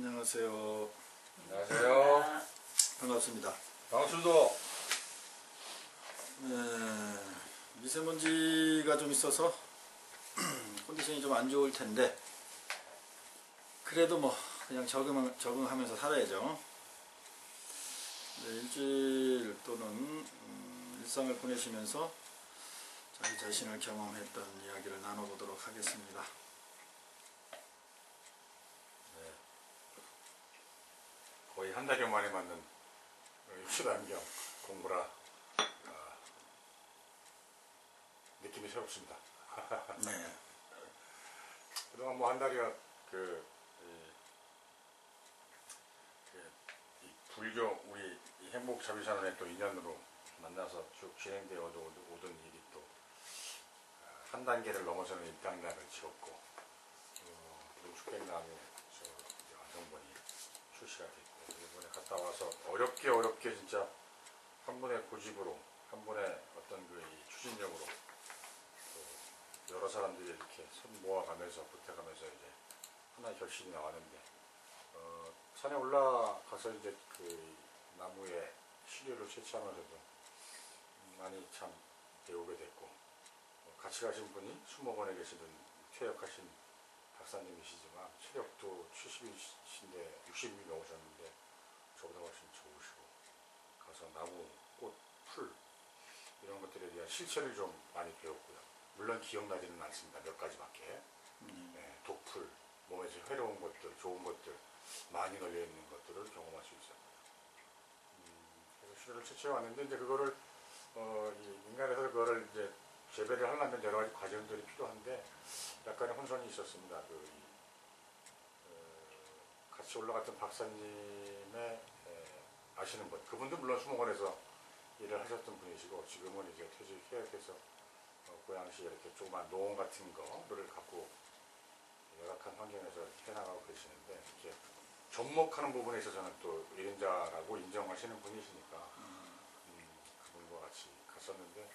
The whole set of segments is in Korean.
안녕하세요. 안녕하세요. 반갑습니다. 반갑습니다. 네, 미세먼지가 좀 있어서 컨디션이 좀 안 좋을 텐데 그래도 뭐 그냥 적응하면서 살아야죠. 네, 일주일 또는 일상을 보내시면서 자기 자신을 경험했던 이야기를 나눠보도록 하겠습니다. 네. 거의 한 달여 만에 맞는 휴단경 공부라 느낌이 새롭습니다. 네. 그동안 뭐 한 달여 이 불교 우리 이 행복자비산원에 또 인연으로 만나서 쭉 진행되어 오던 일이 또 한 단계를 넘어서는 입당락을 지었고 농축백나무 완성본이 출시가 됐고 이번에 갔다 와서 어렵게 진짜 한 번의 고집으로 한 번의 어떤 이 추진력으로 또 여러 사람들이 이렇게 손 모아가면서 보태가면서 이제 하나의 결실이 나왔는데 산에 올라가서 이제 그 나무의 시료를 채취하면서도 많이 참 배우게 됐고 같이 가신 분이 수목원에 계시던 퇴역하신 박사님이시지만 체력도 70이신데 60이 넘으셨는데 저보다 훨씬 좋으시고 가서 나무, 꽃, 풀 이런 것들에 대한 실체를 좀 많이 배웠고요. 물론 기억나지는 않습니다. 몇 가지밖에. 네, 독풀, 몸에서 해로운 것들, 좋은 것들 많이 널려있는 것들을 경험할 수 있었고요. 그래서 시료를 채취해 왔는데 이제 그거를 인간에서 그거를 이제 재배를 하려면 여러 가지 과정들이 필요한데 약간의 혼선이 있었습니다. 같이 올라갔던 박사님의 아시는 분, 그분도 물론 수목원에서 일을 하셨던 분이시고 지금은 이제 퇴직해서 고양시에 이렇게 조그만 농원 같은 거를 갖고 열악한 환경에서 해나가고 계시는데 이렇게 접목하는 부분에 있어서는 또 1인자라고 인정하시는 분이시니까 그분과 같이 갔었는데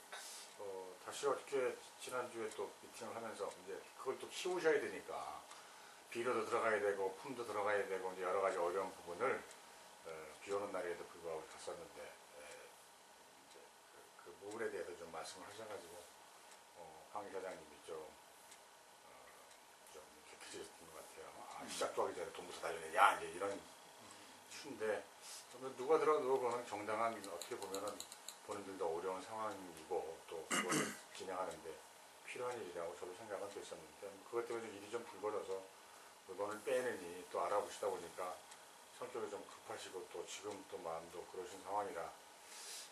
다시 어떻게 지난주에 또 미팅을 하면서 이제 그걸 또 키우셔야 되니까 비료도 들어가야 되고 품도 들어가야 되고 이제 여러 가지 어려운 부분을 비 오는 날에도 불구하고 갔었는데 이제 그 부분에 대해서 좀 말씀을 하셔가지고 황 사장님이 좀 격해지셨던 것 같아요. 시작도 하기 전에 돈부터 달려내 야 이제 이런 추인데 누가 들어도 그거는 정당한 어떻게 보면은 본인들도 어려운 상황이고 또 그걸 진행하는데 필요한 일이라고 저도 생각은 됐었는데 그것 때문에 일이 좀 불거져서 물건을 빼내니 또 알아보시다 보니까 성격이 좀 급하시고 또 지금 또 마음도 그러신 상황이라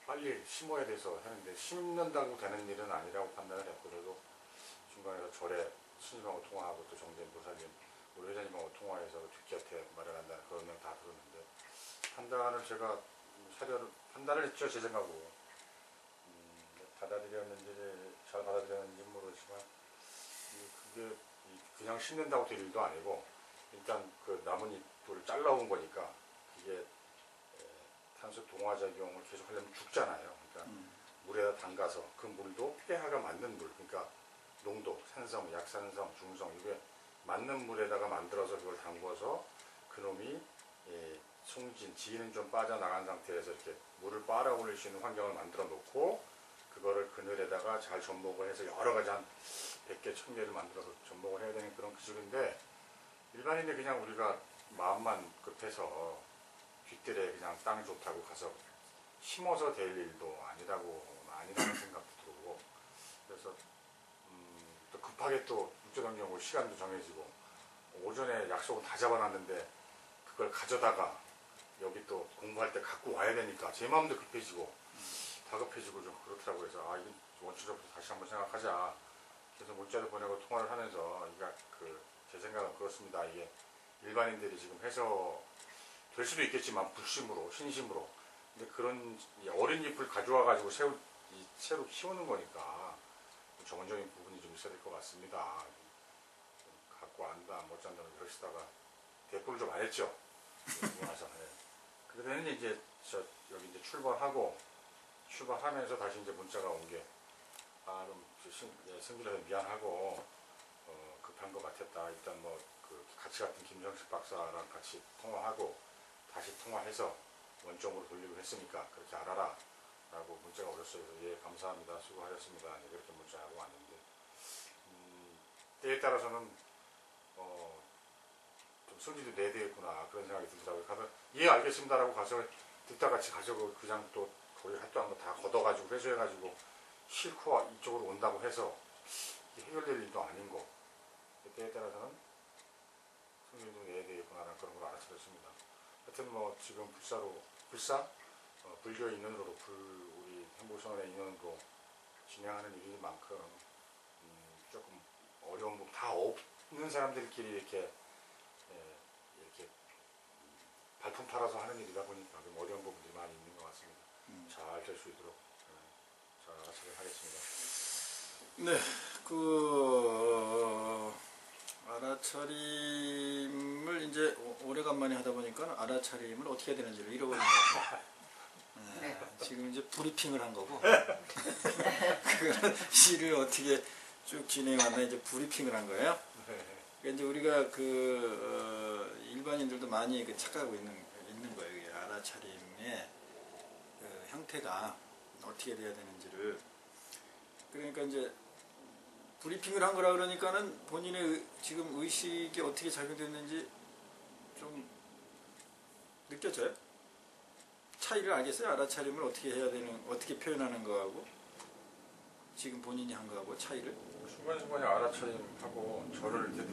빨리 심어야 돼서 하는데 심는다고 되는 일은 아니라고 판단을 했고 저도 중간에서 절에 스님하고 통화하고 또 정재인 보살님 우리 회장님하고 통화해서 뒷곁에 마련한다는 그런 명 다 들었는데 판단을 제가 판단을 했죠. 제 생각으로 받아들였는지 잘 받아들였는지 모르지만 그게 그냥 심는다고 될 일도 아니고 일단 그 나뭇잎을 잘라온 거니까 그게 탄소 동화작용을 계속 하려면 죽잖아요. 그러니까 물에다 담가서 그 물도 pH가 맞는 물, 그러니까 농도, 산성, 약산성, 중성 이게 맞는 물에다가 만들어서 그걸 담궈서 그놈이 송진, 지는 좀 빠져나간 상태에서 이렇게 물을 빨아올릴 수 있는 환경을 만들어 놓고 그거를 그늘에다가 잘 접목을 해서 여러 가지 한 100개, 1000개를 만들어서 접목을 해야 되는 그런 기술인데 일반인이 그냥 우리가 마음만 급해서 뒷뜰에 그냥 땅 좋다고 가서 심어서 될 일도 아니라는 생각도 들고 그래서 또 급하게 또 국제환경부 시간도 정해지고 오전에 약속은 다 잡아놨는데 그걸 가져다가 여기 또 공부할 때 갖고 와야 되니까 제 마음도 급해지고 다급해지고 좀 그렇더라고요. 그래서 이건 원초적부터 다시 한번 생각하자. 그래서 문자도 보내고 통화를 하면서 제 생각은 그렇습니다. 이게 일반인들이 지금 해서 될 수도 있겠지만 불심으로 신심으로 근데 그런 어린 잎을 가져와 가지고 새로 키우는 거니까 전문적인 부분이 좀 있어야 될 것 같습니다. 갖고 안다 못 잔다고 그러시다가 대꾸를 좀 안 했죠. 와서 그러더니 이제 여기 이제 출발하면서 다시 이제 문자가 온 게 좀 승길에서 미안하고 급한 것 같았다. 일단 같이 갔던 김정식 박사랑 같이 통화하고 다시 통화해서 원점으로 돌리고 했으니까 그렇게 알아라 라고 문자가 오셨어요. 그래서 예 감사합니다 수고하셨습니다 네, 그렇게 문자하고 왔는데 때에 따라서는 좀 성질도 내대했구나 그런 생각이 들더라고요. 가서 예 알겠습니다 라고 가서 듣다 같이 가서 그냥 또 거기 활동한 거 다 걷어가지고 회수해가지고 싫고 이쪽으로 온다고 해서 해결될 일도 아닌 거 때에 따라서는 성질도 내대했구나라는 그런 걸 알아차렸습니다. 하여튼 뭐 지금 불사 불교 인연으로 우리 행복선언의 인연으로 진행하는 일인 만큼 조금 어려운 부분 다 없는 사람들끼리 이렇게 발품 팔아서 하는 일이다 보니까 좀 어려운 부분들이 많이 있는 것 같습니다. 잘 될 수 있도록 잘 알아차리겠습니다. 네, 알아차림을 이제 오래간만에 하다 보니까 알아차림을 어떻게 해야 되는지를 잃어버린 것 같아요. 네, 지금 이제 브리핑을 한 거고 그런 일을 어떻게 쭉 진행하나 이제 브리핑을 한 거예요. 그러니까 이제 우리가 일반인들도 많이 착각하고 있는 거예요. 이게 알아차림의 그 형태가 어떻게 돼야 되는지를. 그러니까 이제 브리핑을 한 거라 그러니까는 본인의 지금 의식이 어떻게 작용됐는지 좀 느껴져요? 차이를 알겠어요? 알아차림을 어떻게 해야 되는, 어떻게 표현하는 거하고 지금 본인이 한 거하고 차이를? 순간순간에 알아차림하고 저를 이렇게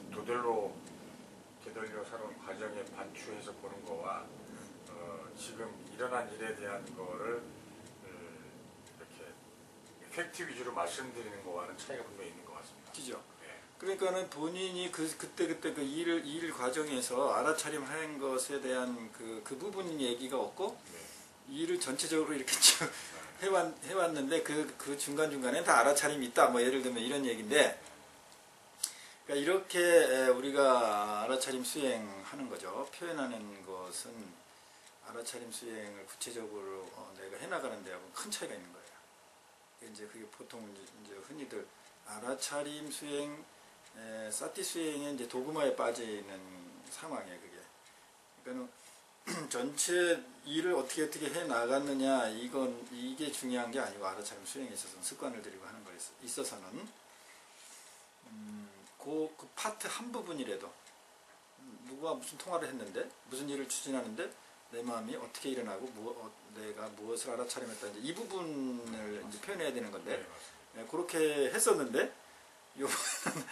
되돌려 살아온 과정에 반추해서 보는 거와 지금 일어난 일에 대한 거를 이렇게 팩트 위주로 말씀드리는 거와는 차이가 분명히 있는 것 같습니다. 그죠? 네. 그러니까는 본인이 그때 그 일 과정에서 알아차림 한 것에 대한 그 부분 얘기가 없고 네. 일을 전체적으로 이렇게 쭉 해왔는데 그 중간중간에 다 알아차림이 있다. 뭐 예를 들면 이런 얘기인데 그러니까 이렇게 우리가 알아차림 수행하는 거죠. 표현하는 것은 알아차림 수행을 구체적으로 내가 해나가는 데하고 큰 차이가 있는 거예요. 이제 그게 보통 이제 흔히들 알아차림 수행, 사티 수행의 이제 도구마에 빠지는 상황이에요. 그게. 그러니까는 전체 일을 어떻게 해 나갔느냐 이게 중요한 게 아니고 알아차림 수행에 있어서는 습관을 들이고 하는 거에 있어서는 그 파트 한 부분이라도 누구와 무슨 통화를 했는데 무슨 일을 추진하는데 내 마음이 어떻게 일어나고 내가 무엇을 알아차림했다 이제 이 부분을 이제 표현해야 되는 건데 그렇게 했었는데 요번에는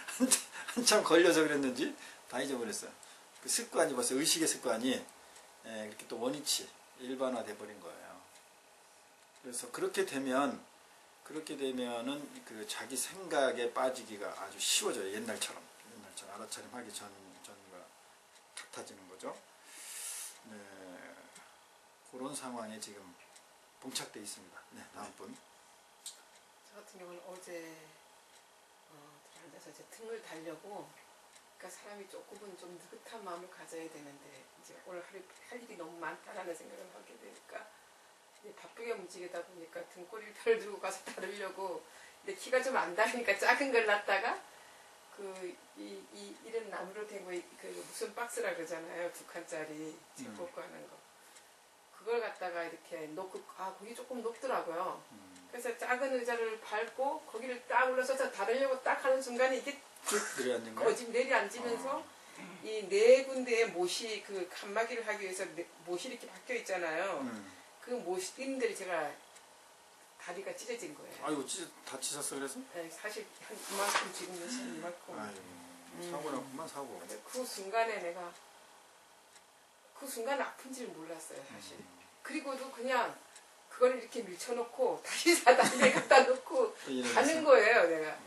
한참 걸려서 그랬는지 다 잊어버렸어요. 그 습관이 벌써 의식의 습관이 이렇게 또 원위치 일반화돼 버린 거예요. 그래서 그렇게 되면은 그 자기 생각에 빠지기가 아주 쉬워져요. 옛날처럼 알아차림 하기 전과 같아지는 거죠. 네, 그런 상황에 지금 봉착돼 있습니다. 네, 다음 분. 저 같은 경우는 어제 앉아서 이제 등을 달려고, 그러니까 사람이 조금은 좀 느긋한 마음을 가져야 되는데 이제 오늘 할 일이 너무 많다라는 생각을 하게 되니까 이제 바쁘게 움직이다 보니까 등꼬리를 들고 가서 다루려고, 근데 키가 좀 안 닿으니까 작은 걸 놨다가 이런 나무로 된 거 무슨 박스라 그러잖아요. 2칸짜리 책 뽑고 하는 거. 그걸 갖다가 이렇게 놓고 거기 조금 높더라고요. 그래서 작은 의자를 밟고 거기를 딱 올라서서 다루려고 딱 하는 순간에 이게 거짓 내려앉으면서 이 네 군데의 못이 그 칸막이를 하기 위해서 못이 이렇게 박혀 있잖아요. 그 못인들이 제가 다리가 찢어진 거예요. 아이고 다치셨어 그래서? 네, 사실 한 이만큼 지금 이만큼. 아이고 사고 났구만 사고. 그 순간에 내가 그 순간 아픈지를 몰랐어요 사실. 그리고도 그냥 그걸 이렇게 밀쳐놓고 다시 사다리에 갖다 놓고 가는 거예요 내가.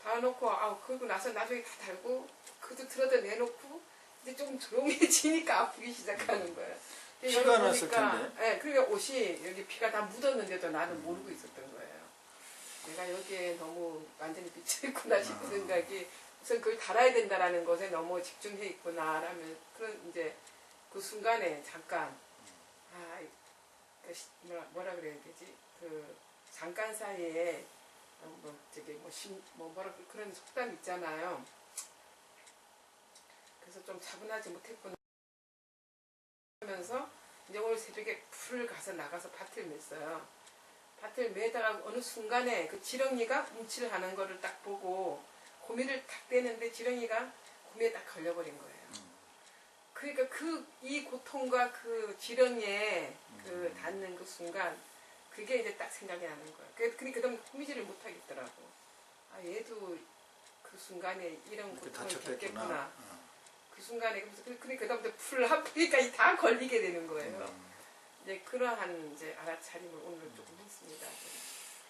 다 놓고 그러고 나서 나중에 다 달고 그것도 들어다 내놓고 이제 조금 조용해지니까 아프기 시작하는 거예요. 피가 났을 텐데. 네, 그러니까 옷이 여기 피가 다 묻었는데도 나는 모르고 있었던 거예요. 내가 여기에 너무 완전히 미쳐있구나 싶은 생각이, 우선 그걸 달아야 된다라는 것에 너무 집중해 있구나라면 그런 이제 그 순간에 잠깐 뭐라 그래야 되지? 그 잠깐 사이에 그런 속담 있잖아요. 그래서 좀 차분하지 못했구나 하면서 이제 오늘 새벽에 풀을 가서 나가서 밭을 맸어요. 밭을 매다가 어느 순간에 그 지렁이가 움찔하는 거를 딱 보고 고미를 탁 떼는데 지렁이가 고미에 딱 걸려버린 거예요. 그러니까 이 고통과 그 지렁이에 그 닿는 그 순간 그게 이제 딱 생각이 나는 거예요. 그러니까 그다음 호미질을 못 하겠더라고. 아 얘도 그 순간에 이런 고통을 겪겠구나. 그 순간에 그러니까 그다음부터 풀을 하니까 다 걸리게 되는 거예요. 이제 그러한 이제 알아차림을 오늘 조금 했습니다.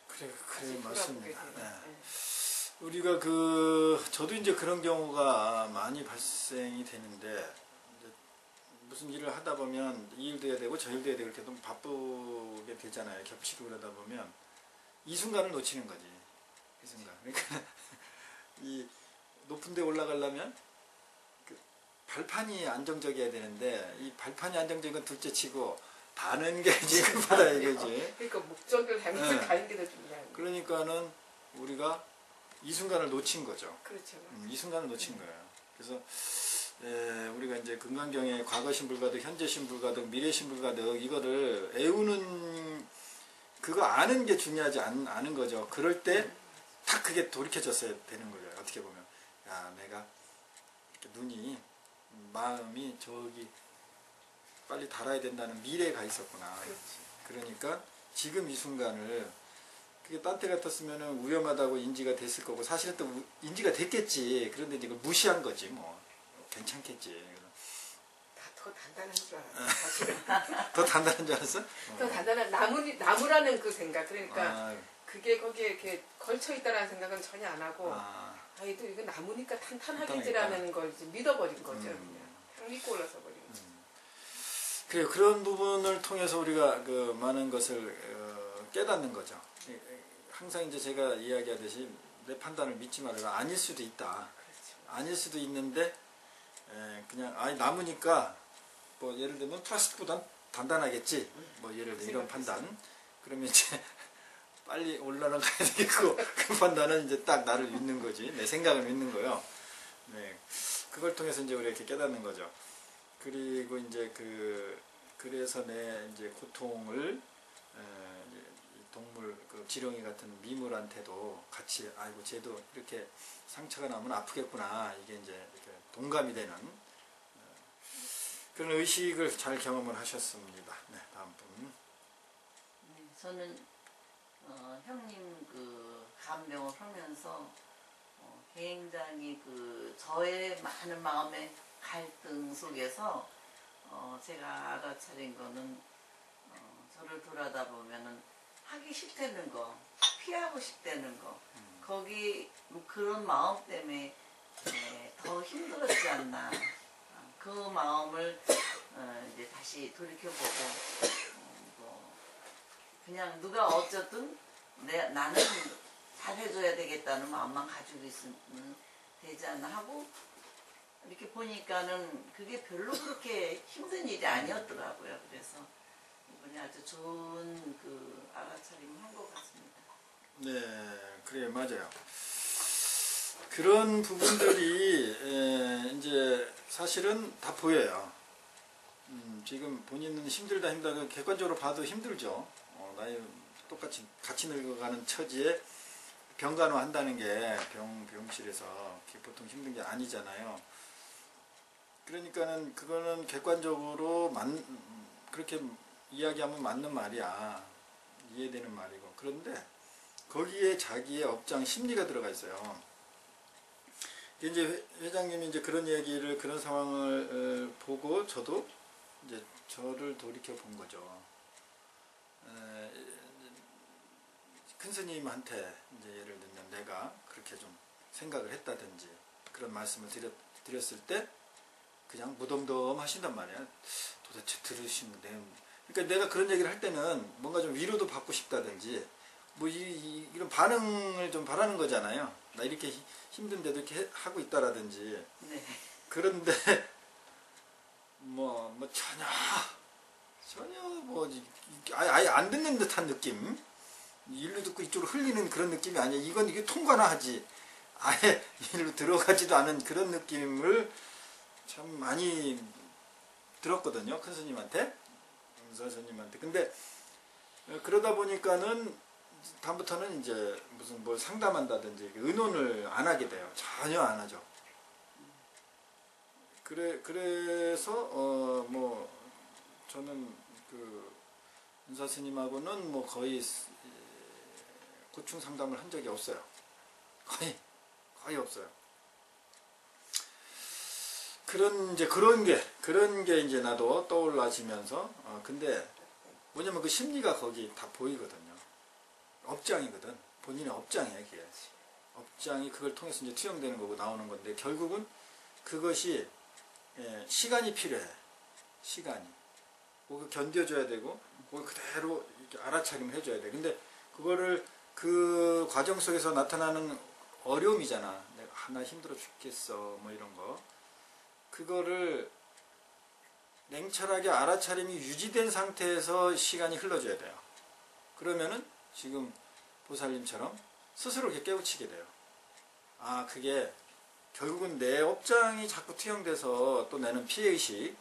그래 맞습니다. 네. 네. 우리가 저도 이제 그런 경우가 많이 발생이 되는데 이제 무슨 일을 하다 보면 이 일도 해야 되고 저 일도 해야 되고 이렇게 너무 바쁘게 되잖아요. 겹치고 그러다 보면 이 순간을 놓치는 거지. 이 순간. 그러니까 이 높은 데 올라가려면 그 발판이 안정적이어야 되는데 이 발판이 안정적인 건 둘째 치고 다는 게 지금 받아 이거지. 그러니까 목적을 향해서 가는 게 더 중요한 거예요. 그러니까는 우리가 이 순간을 놓친 거죠. 그렇죠. 이 순간을 놓친 거예요. 그래서 우리가 이제 금강경의 과거 신불가득, 현재 신불가득, 미래 신불가득 이거를 애우는 그거 아는 게 중요하지 않은 거죠. 그럴 때 딱 그게 돌이켜졌어야 되는 거예요. 어떻게 보면 야 내가 눈이 마음이 저기 빨리 달아야 된다는 미래가 있었구나. 그렇지. 그러니까 지금 이 순간을 그게 딴 때 같았으면 위험하다고 인지가 됐을 거고 사실은 또 인지가 됐겠지. 그런데 이제 그걸 무시한 거지 뭐. 괜찮겠지. 더 단단한 줄 알았어. 사실은. 더 단단한 줄 알았어? 더 단단한 나무라는 그 생각. 그러니까 아, 그게 거기에 이렇게 걸쳐 있다라는 생각은 전혀 안 하고 아이도 이거 나무니까 탄탄하겠지라는 걸 이제 믿어버린 거죠. 그냥 딱 믿고 올라서 버린 거죠. 그래요. 그런 부분을 통해서 우리가 그 많은 것을 깨닫는 거죠. 항상 이제 제가 이야기하듯이 내 판단을 믿지 말아라. 아닐 수도 있다. 그렇죠. 아닐 수도 있는데 그냥 나무니까 뭐 예를 들면 플라스틱보단 단단하겠지. 뭐 예를 들면 이런 판단. 그러면 이제 빨리 올라가야 되겠고 그 판단은 이제 딱 나를 믿는 거지. 내 생각을 믿는 거요. 네. 그걸 통해서 이제 우리가 이렇게 깨닫는 거죠. 그리고 이제 그래서 내 이제 고통을 이제 동물 그 지렁이 같은 미물한테도 같이 아이고 쟤도 이렇게 상처가 나면 아프겠구나 이게 이제 이렇게 동감이 되는 그런 의식을 잘 경험을 하셨습니다. 네, 다음 분. 네, 저는 형님 그 간병을 하면서 굉장히 저의 많은 마음의 갈등 속에서 제가 알아차린 거는 저를 돌아다 보면은 하기 싫다는 거, 피하고 싶다는 거, 거기 그런 마음 때문에 더 힘들었지 않나. 그 마음을 이제 다시 돌이켜보고 그냥 누가 어쨌든 나는 잘해줘야 되겠다는 마음만 가지고 있으면 되지 않나 하고 이렇게 보니까는 그게 별로 그렇게 힘든 일이 아니었더라고요. 그래서 이번에 아주 좋은 알아차림을 한 것 같습니다. 네, 그래요, 맞아요. 그런 부분들이 이제 사실은 다 보여요. 지금 본인은 힘들다 객관적으로 봐도 힘들죠. 나이 똑같이 같이 늙어가는 처지에 병간호 한다는 게 병실에서 보통 힘든 게 아니잖아요. 그러니까는 그거는 객관적으로 그렇게 이야기하면 맞는 말이야. 이해되는 말이고. 그런데 거기에 자기의 업장 심리가 들어가 있어요. 이제 회장님이 이제 그런 얘기를 그런 상황을 보고 저도 이제 저를 돌이켜 본 거죠. 큰 스님한테 이제 예를 들면 내가 그렇게 좀 생각을 했다든지 그런 말씀을 드렸을 때 그냥 무덤덤 하신단 말이야. 도대체 들으시면 그러니까 내가 그런 얘기를 할 때는 뭔가 좀 위로도 받고 싶다든지 뭐 이런 반응을 좀 바라는 거잖아요. 나 이렇게 힘든데도 이렇게 하고 있다라든지. 네. 그런데 뭐 전혀 아예 안 듣는 듯한 느낌. 일로 듣고 이쪽으로 흘리는 그런 느낌이 아니야. 이게 통과나 하지. 아예 일로 들어가지도 않은 그런 느낌을 참 많이 들었거든요. 큰 스님한테, 은사스님한테. 근데 그러다 보니까는 다음부터는 이제 무슨 뭘 상담한다든지 의논을 안 하게 돼요. 전혀 안 하죠. 그래서 뭐 저는 그 은사 스님하고는 뭐 거의 고충 상담을 한 적이 없어요. 거의 없어요. 그런 게 이제 나도 떠올라지면서 근데 뭐냐면 그 심리가 거기 다 보이거든요. 업장이거든. 본인의 업장이야, 그게. 업장이 그걸 통해서 이제 투영되는 거고 나오는 건데 결국은 그것이 시간이 필요해. 시간이. 그거 견뎌줘야 되고 그걸 그대로 이렇게 알아차림을 해줘야 돼. 근데 그거를 그 과정 속에서 나타나는 어려움이잖아. 내가 하나 힘들어 죽겠어 뭐 이런 거. 그거를 냉철하게 알아차림이 유지된 상태에서 시간이 흘러줘야 돼요. 그러면은 지금 보살님처럼 스스로 이렇게 깨우치게 돼요. 아, 그게 결국은 내 업장이 자꾸 투영돼서 또 내는 피해의식,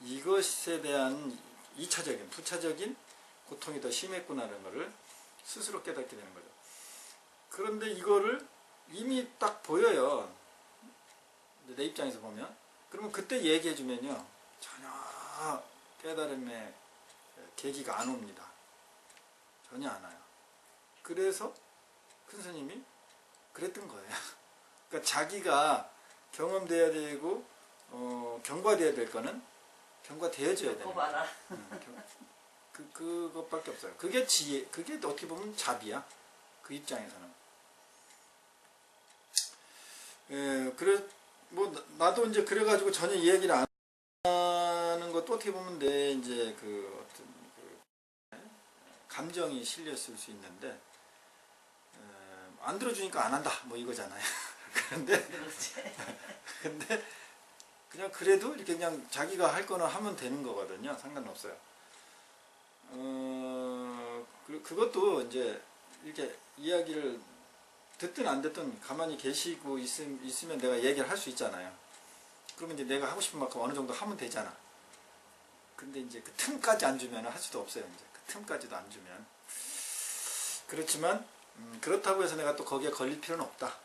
이것에 대한 2차적인, 부차적인 고통이 더 심했구나라는 것을 스스로 깨닫게 되는 거죠. 그런데 이거를 이미 딱 보여요. 내 입장에서 보면. 그러면 그때 얘기해주면요. 전혀 깨달음의 계기가 안 옵니다. 전혀 안 와요. 그래서 큰 스님이 그랬던 거예요. 그러니까 자기가 경험돼야 되고 경과돼야 될 거는 경과되어져야 되는 거예요. 그것밖에 없어요. 그게 지혜, 그게 어떻게 보면 자비야. 그 입장에서는. 그래, 뭐, 나도 이제 그래가지고 전혀 이야기를 안 하는 것도 어떻게 보면 내 이제 그 어떤 감정이 실렸을 수 있는데, 안 들어주니까 안 한다. 뭐 이거잖아요. 그런데, 근데, 그냥 그래도 이렇게 그냥 자기가 할 거는 하면 되는 거거든요. 상관없어요. 그것도 이제 이렇게 이야기를 듣든 안 듣든 가만히 계시고 있으면 내가 얘기를 할 수 있잖아요. 그러면 이제 내가 하고 싶은 만큼 어느 정도 하면 되잖아. 근데 이제 그 틈까지 안 주면 할 수도 없어요. 이제 그 틈까지도 안 주면. 그렇지만 그렇다고 해서 내가 또 거기에 걸릴 필요는 없다.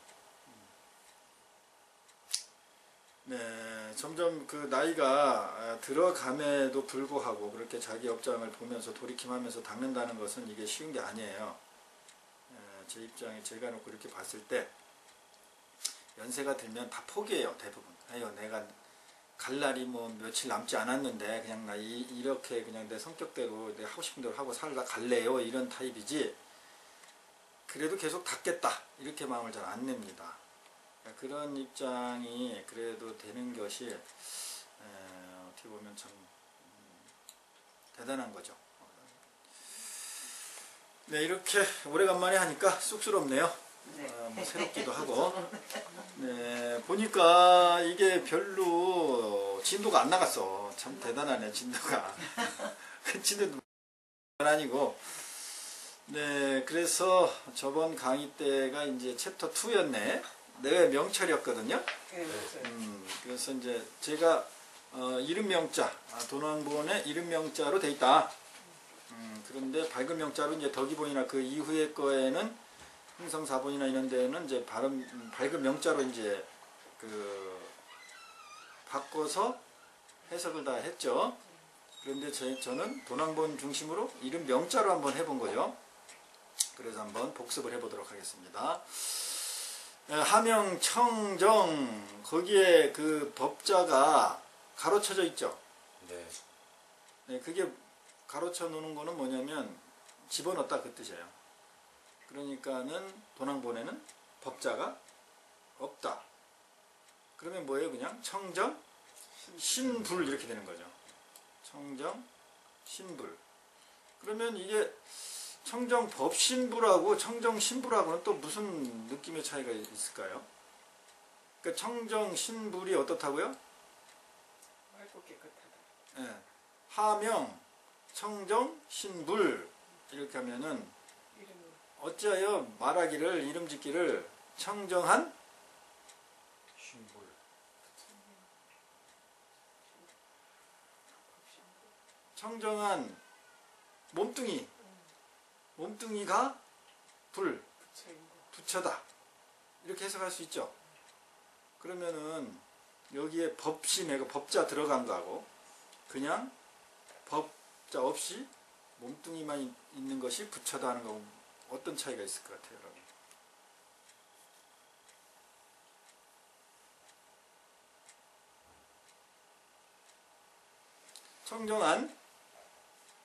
네, 점점 그 나이가 들어감에도 불구하고 그렇게 자기 업장을 보면서 돌이킴하면서 닦는다는 것은 이게 쉬운 게 아니에요. 제 입장에 제가 놓고 이렇게 봤을 때 연세가 들면 다 포기해요. 대부분. 아유, 내가 갈 날이 뭐 며칠 남지 않았는데 그냥 나 이렇게 그냥 내 성격대로 내가 하고 싶은 대로 하고 살다 갈래요. 이런 타입이지. 그래도 계속 닦겠다. 이렇게 마음을 잘 안 냅니다. 그런 입장이 그래도 되는 것이 어떻게 보면 참 대단한 거죠. 네, 이렇게 오래간만에 하니까 쑥스럽네요. 네. 뭐 새롭기도 하고. 네, 보니까 이게 별로 진도가 안 나갔어. 참 대단하네, 진도가. 그 진도도 아니고. 네, 그래서 저번 강의 때가 이제 챕터 2였네. 내 명철이었거든요. 그래서 이제 제가 이름 명자, 도난본의 이름 명자로 돼 있다. 그런데 밝은 명자로 이제 덕이본이나 그 이후의 거에는 흥성사본이나 이런 데는 이제 밝은 명자로 이제 그 바꿔서 해석을 다 했죠. 그런데 저는 도난본 중심으로 이름 명자로 한번 해본 거죠. 그래서 한번 복습을 해보도록 하겠습니다. 하명, 청정, 거기에 그 법자가 가로쳐져 있죠. 네. 네, 그게 가로쳐 놓는 거는 뭐냐면 집어넣었다 그 뜻이에요. 그러니까는 도난본에는 법자가 없다. 그러면 뭐예요? 그냥 청정, 신불 이렇게 되는 거죠. 청정, 신불. 그러면 이게 청정 법신부라고 청정 신부라고는 또 무슨 느낌의 차이가 있을까요? 그러니까 청정 신불이 어떻다고요? 맑고 깨끗하다. 네. 하명, 청정, 신불 이렇게 하면은 이름은 어찌하여 말하기를 이름 짓기를 청정한 신불. 청정한 몸뚱이가 불, 부처인 거. 부처다. 이렇게 해석할 수 있죠. 그러면은 여기에 법신에가 법자 들어간 거하고 그냥 법자 없이 몸뚱이만 있는 것이 부처다 하는 거하고 어떤 차이가 있을 것 같아요, 여러분?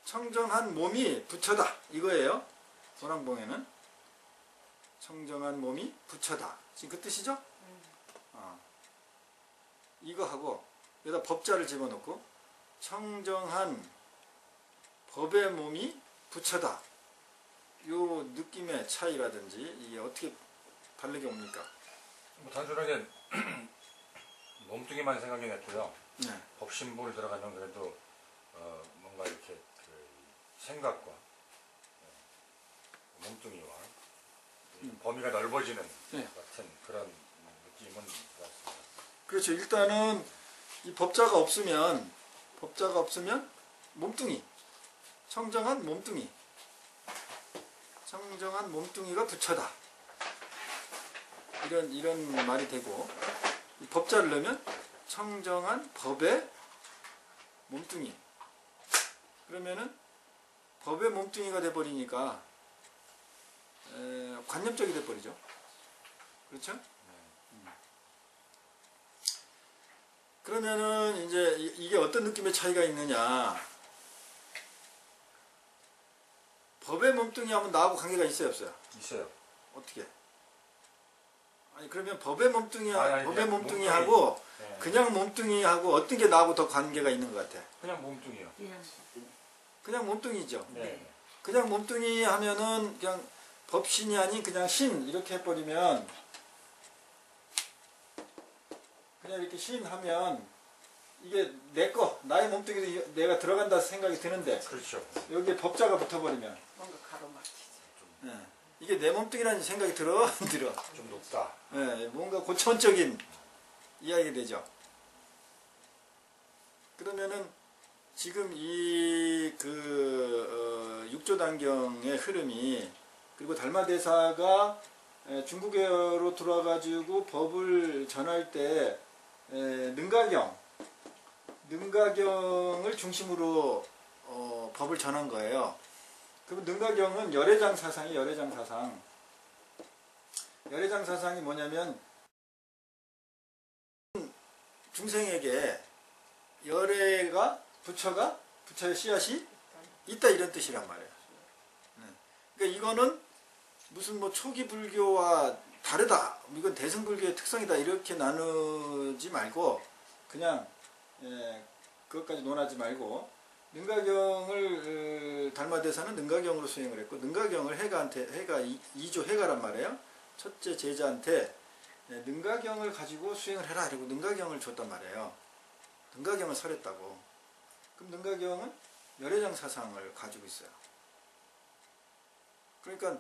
청정한 몸이 부처다 이거예요. 소랑봉에는 청정한 몸이 부처다. 지금 그 뜻이죠? 이거 하고 여기다 법자를 집어넣고 청정한 법의 몸이 부처다. 요 느낌의 차이라든지 이게 어떻게 다르게 옵니까? 뭐 단순하게 몸뚱이만 생각이 났고요. 네. 법신부를 들어가면 그래도 뭔가 이렇게 그 생각과 몸뚱이와 범위가 넓어지는 네. 같은 그런 느낌은 들었습니다. 그렇죠. 일단은 이 법자가 없으면 몸뚱이, 청정한 몸뚱이가 부처다. 이런 말이 되고 이 법자를 넣으면 청정한 법의 몸뚱이. 그러면은 법의 몸뚱이가 돼버리니까 관념적이 돼버리죠. 그렇죠? 그러면은 이제 이게 어떤 느낌의 차이가 있느냐? 법의 몸뚱이하면 나하고 관계가 있어요, 없어요? 있어요. 어떻게? 아니 그러면 법의 아니, 몸뚱이하고 네. 그냥 몸뚱이하고 어떤 게 나하고 더 관계가 있는 것 같아? 그냥 몸뚱이요. 그냥 몸뚱이죠. 네. 그냥 몸뚱이 하면은 그냥 법신이 아닌 그냥 신 이렇게 해버리면 그냥 이렇게 신 하면 이게 나의 몸뚱이도 내가 들어간다 생각이 드는데 그렇죠. 여기에 법자가 붙어버리면 뭔가 가로막히지. 예, 이게 내 몸뚱이라는 생각이 들어 안 들어? 좀 높다. 예, 뭔가 고차원적인 이야기가 되죠. 그러면은 지금 이 육조단경의 흐름이 그리고 달마대사가 중국어로 들어와가지고 법을 전할 때 능가경을 중심으로 법을 전한 거예요. 그럼 능가경은 열애장 사상이 열애장 사상이 뭐냐면 중생에게 부처의 씨앗이 있다 이런 뜻이란 말이에요. 그러니까 이거는 무슨 뭐 초기 불교와 다르다, 이건 대승불교의 특성이다 이렇게 나누지 말고 그냥 그것까지 논하지 말고 능가경을 달마대사는 능가경으로 수행을 했고 능가경을 해가 2조 해가란 말이에요. 첫째 제자한테 능가경을 가지고 수행을 해라 그리고 능가경을 줬단 말이에요. 능가경을 설했다고. 그럼 능가경은 열애장 사상을 가지고 있어요. 그러니까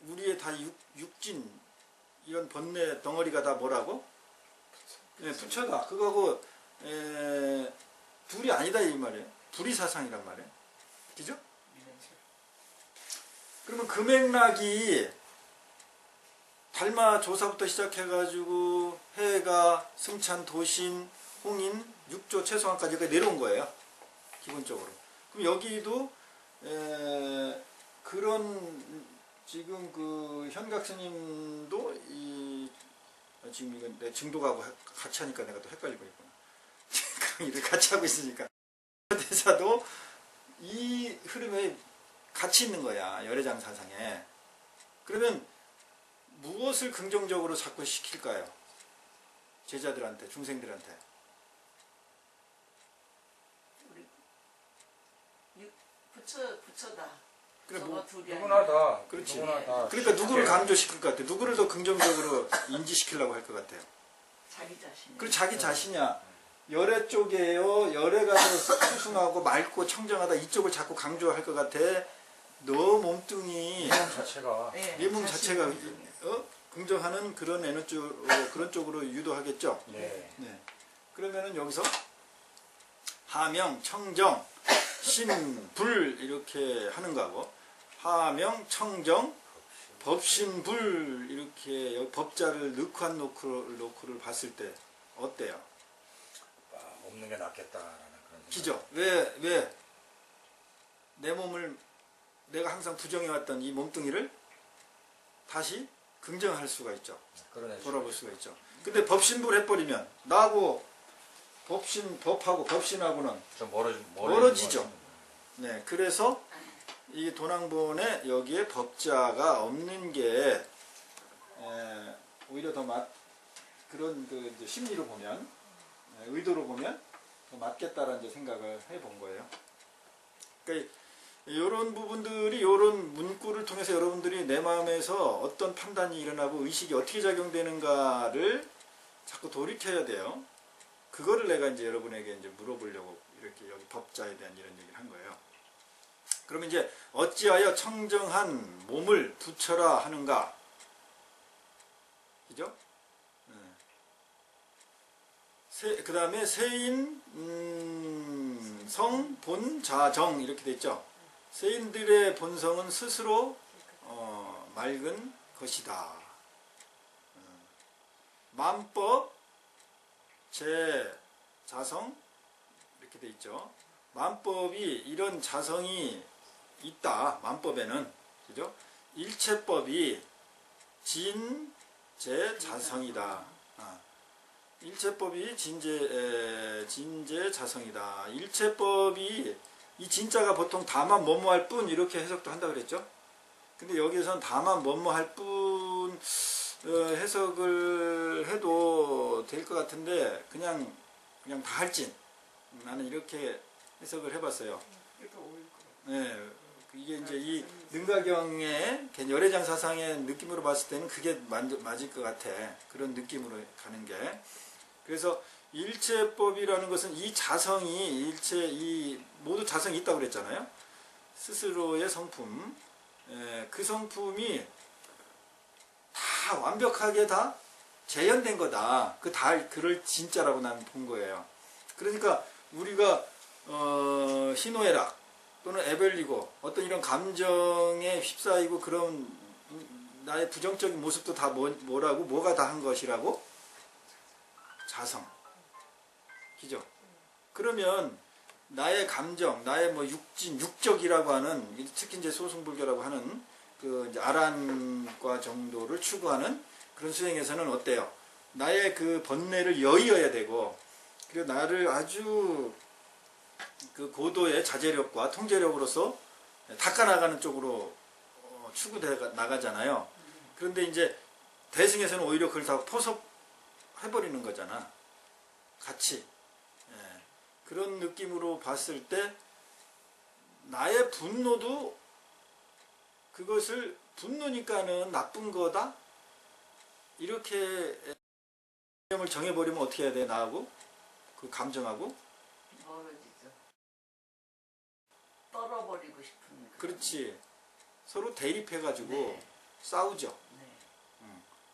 우리의 다 육진 이런 번뇌 덩어리가 다 뭐라고? 부처다. 그거하고 둘이 아니다 이 말이에요. 불이 사상이란 말이에요. 그죠? 그러면 그 맥락이 달마 조사부터 시작해가지고 해가, 승찬, 도신, 홍인, 육조, 최소한까지 내려온 거예요. 기본적으로. 그럼 여기도 그런 지금 그 현각 스님도 지금 이건 내 증도가고 같이 하니까 내가 또 헷갈리고 있구나. 강의를 같이 하고 있으니까 대사도 이 흐름에 같이 있는 거야. 열애장 사상에. 그러면 무엇을 긍정적으로 자꾸 시킬까요? 제자들한테, 중생들한테. 부처다. 그래, 저거 둘이 누구나 다. 그렇지. 누구나 다. 그러니까 누구를 강조시킬 것 같아? 누구를 더 긍정적으로 인지시키려고 할 것 같아요? 자기 자신. 그리고 자기 자신이야. 열애 쪽이에요. 열애가 더 수승하고 맑고 청정하다. 이쪽을 자꾸 강조할 것 같아. 너 몸뚱이 자체가 네 몸 자체가 긍정하는 그런 그런 쪽으로 유도하겠죠. 네. 네. 그러면은 여기서 하명, 청정 신, 불 이렇게 하는 거하고 하명, 청정, 법신, 불 이렇게 여기 법자를 넣고 안 놓고를 봤을 때 어때요? 없는 게 낫겠다라는 그런 생각. 기죠? 왜 내 몸을 내가 항상 부정해왔던 이 몸뚱이를 다시 긍정할 수가 있죠. 그러네. 돌아볼 수가 있죠. 근데 법신불 해버리면 나하고 법하고 법신하고는 좀 멀어지죠. 네, 그래서 이 도낭본에 여기에 법자가 없는 게 오히려 더 그런 그 이제 심리로 보면 의도로 보면 더 맞겠다라는 이제 생각을 해본 거예요. 그러니까 이런 부분들이 이런 문구를 통해서 여러분들이 내 마음에서 어떤 판단이 일어나고 의식이 어떻게 작용되는가를 자꾸 돌이켜야 돼요. 그거를 내가 이제 여러분에게 이제 물어보려고 이렇게 여기 법자에 대한 이런 얘기를 한 거예요. 그러면 이제 어찌하여 청정한 몸을 붙여라 하는가? 그죠? 그 다음에 세인, 성, 본, 자, 정 이렇게 돼 있죠. 세인들의 본성은 스스로 맑은 것이다. 만법, 제, 자성 이렇게 돼 있죠. 만법이 이런 자성이 있다. 만법에는 그죠? 일체법이 진, 제, 자성이다. 일체법이 진제, 자성이다. 일체법이 이 진자가 보통 다만 뭐뭐할 뿐 이렇게 해석도 한다 그랬죠. 근데 여기에선 다만 뭐뭐할 뿐 해석을 해도 될 것 같은데 그냥 다 할진 나는 이렇게 해석을 해봤어요. 네, 이게 이제 이 능가경의 열애장 사상의 느낌으로 봤을 때는 그게 맞을 것 같아. 그런 느낌으로 가는 게. 그래서 일체법이라는 것은 이 자성이 모두 자성이 있다고 그랬잖아요. 스스로의 성품, 그 성품이 다 완벽하게 다 재현된 거다. 그럴 진짜라고 나는 본 거예요. 그러니까 우리가 희노애락 또는 애별리고 어떤 이런 감정에 휩싸이고 그런 나의 부정적인 모습도 다 뭐가 다 한 것이라고? 자성. 그죠? 그러면 나의 감정, 나의 뭐 육적이라고 하는, 특히 이제 소승불교라고 하는 그 이제 아란과 정도를 추구하는 그런 수행에서는 어때요? 나의 그 번뇌를 여의어야 되고, 그리고 나를 아주 그 고도의 자제력과 통제력으로서 닦아나가는 쪽으로 추구돼 나가잖아요. 그런데 이제 대승에서는 오히려 그걸 다 포섭해버리는 거잖아. 같이. 그런 느낌으로 봤을 때 나의 분노도 그것을 분노니까는 나쁜 거다? 이렇게 개념을 정해버리면 어떻게 해야 돼? 나하고? 그 감정하고? 멀어지죠. 떨어버리고 싶은. 그렇지. 서로 대립해가지고 네. 싸우죠. 네.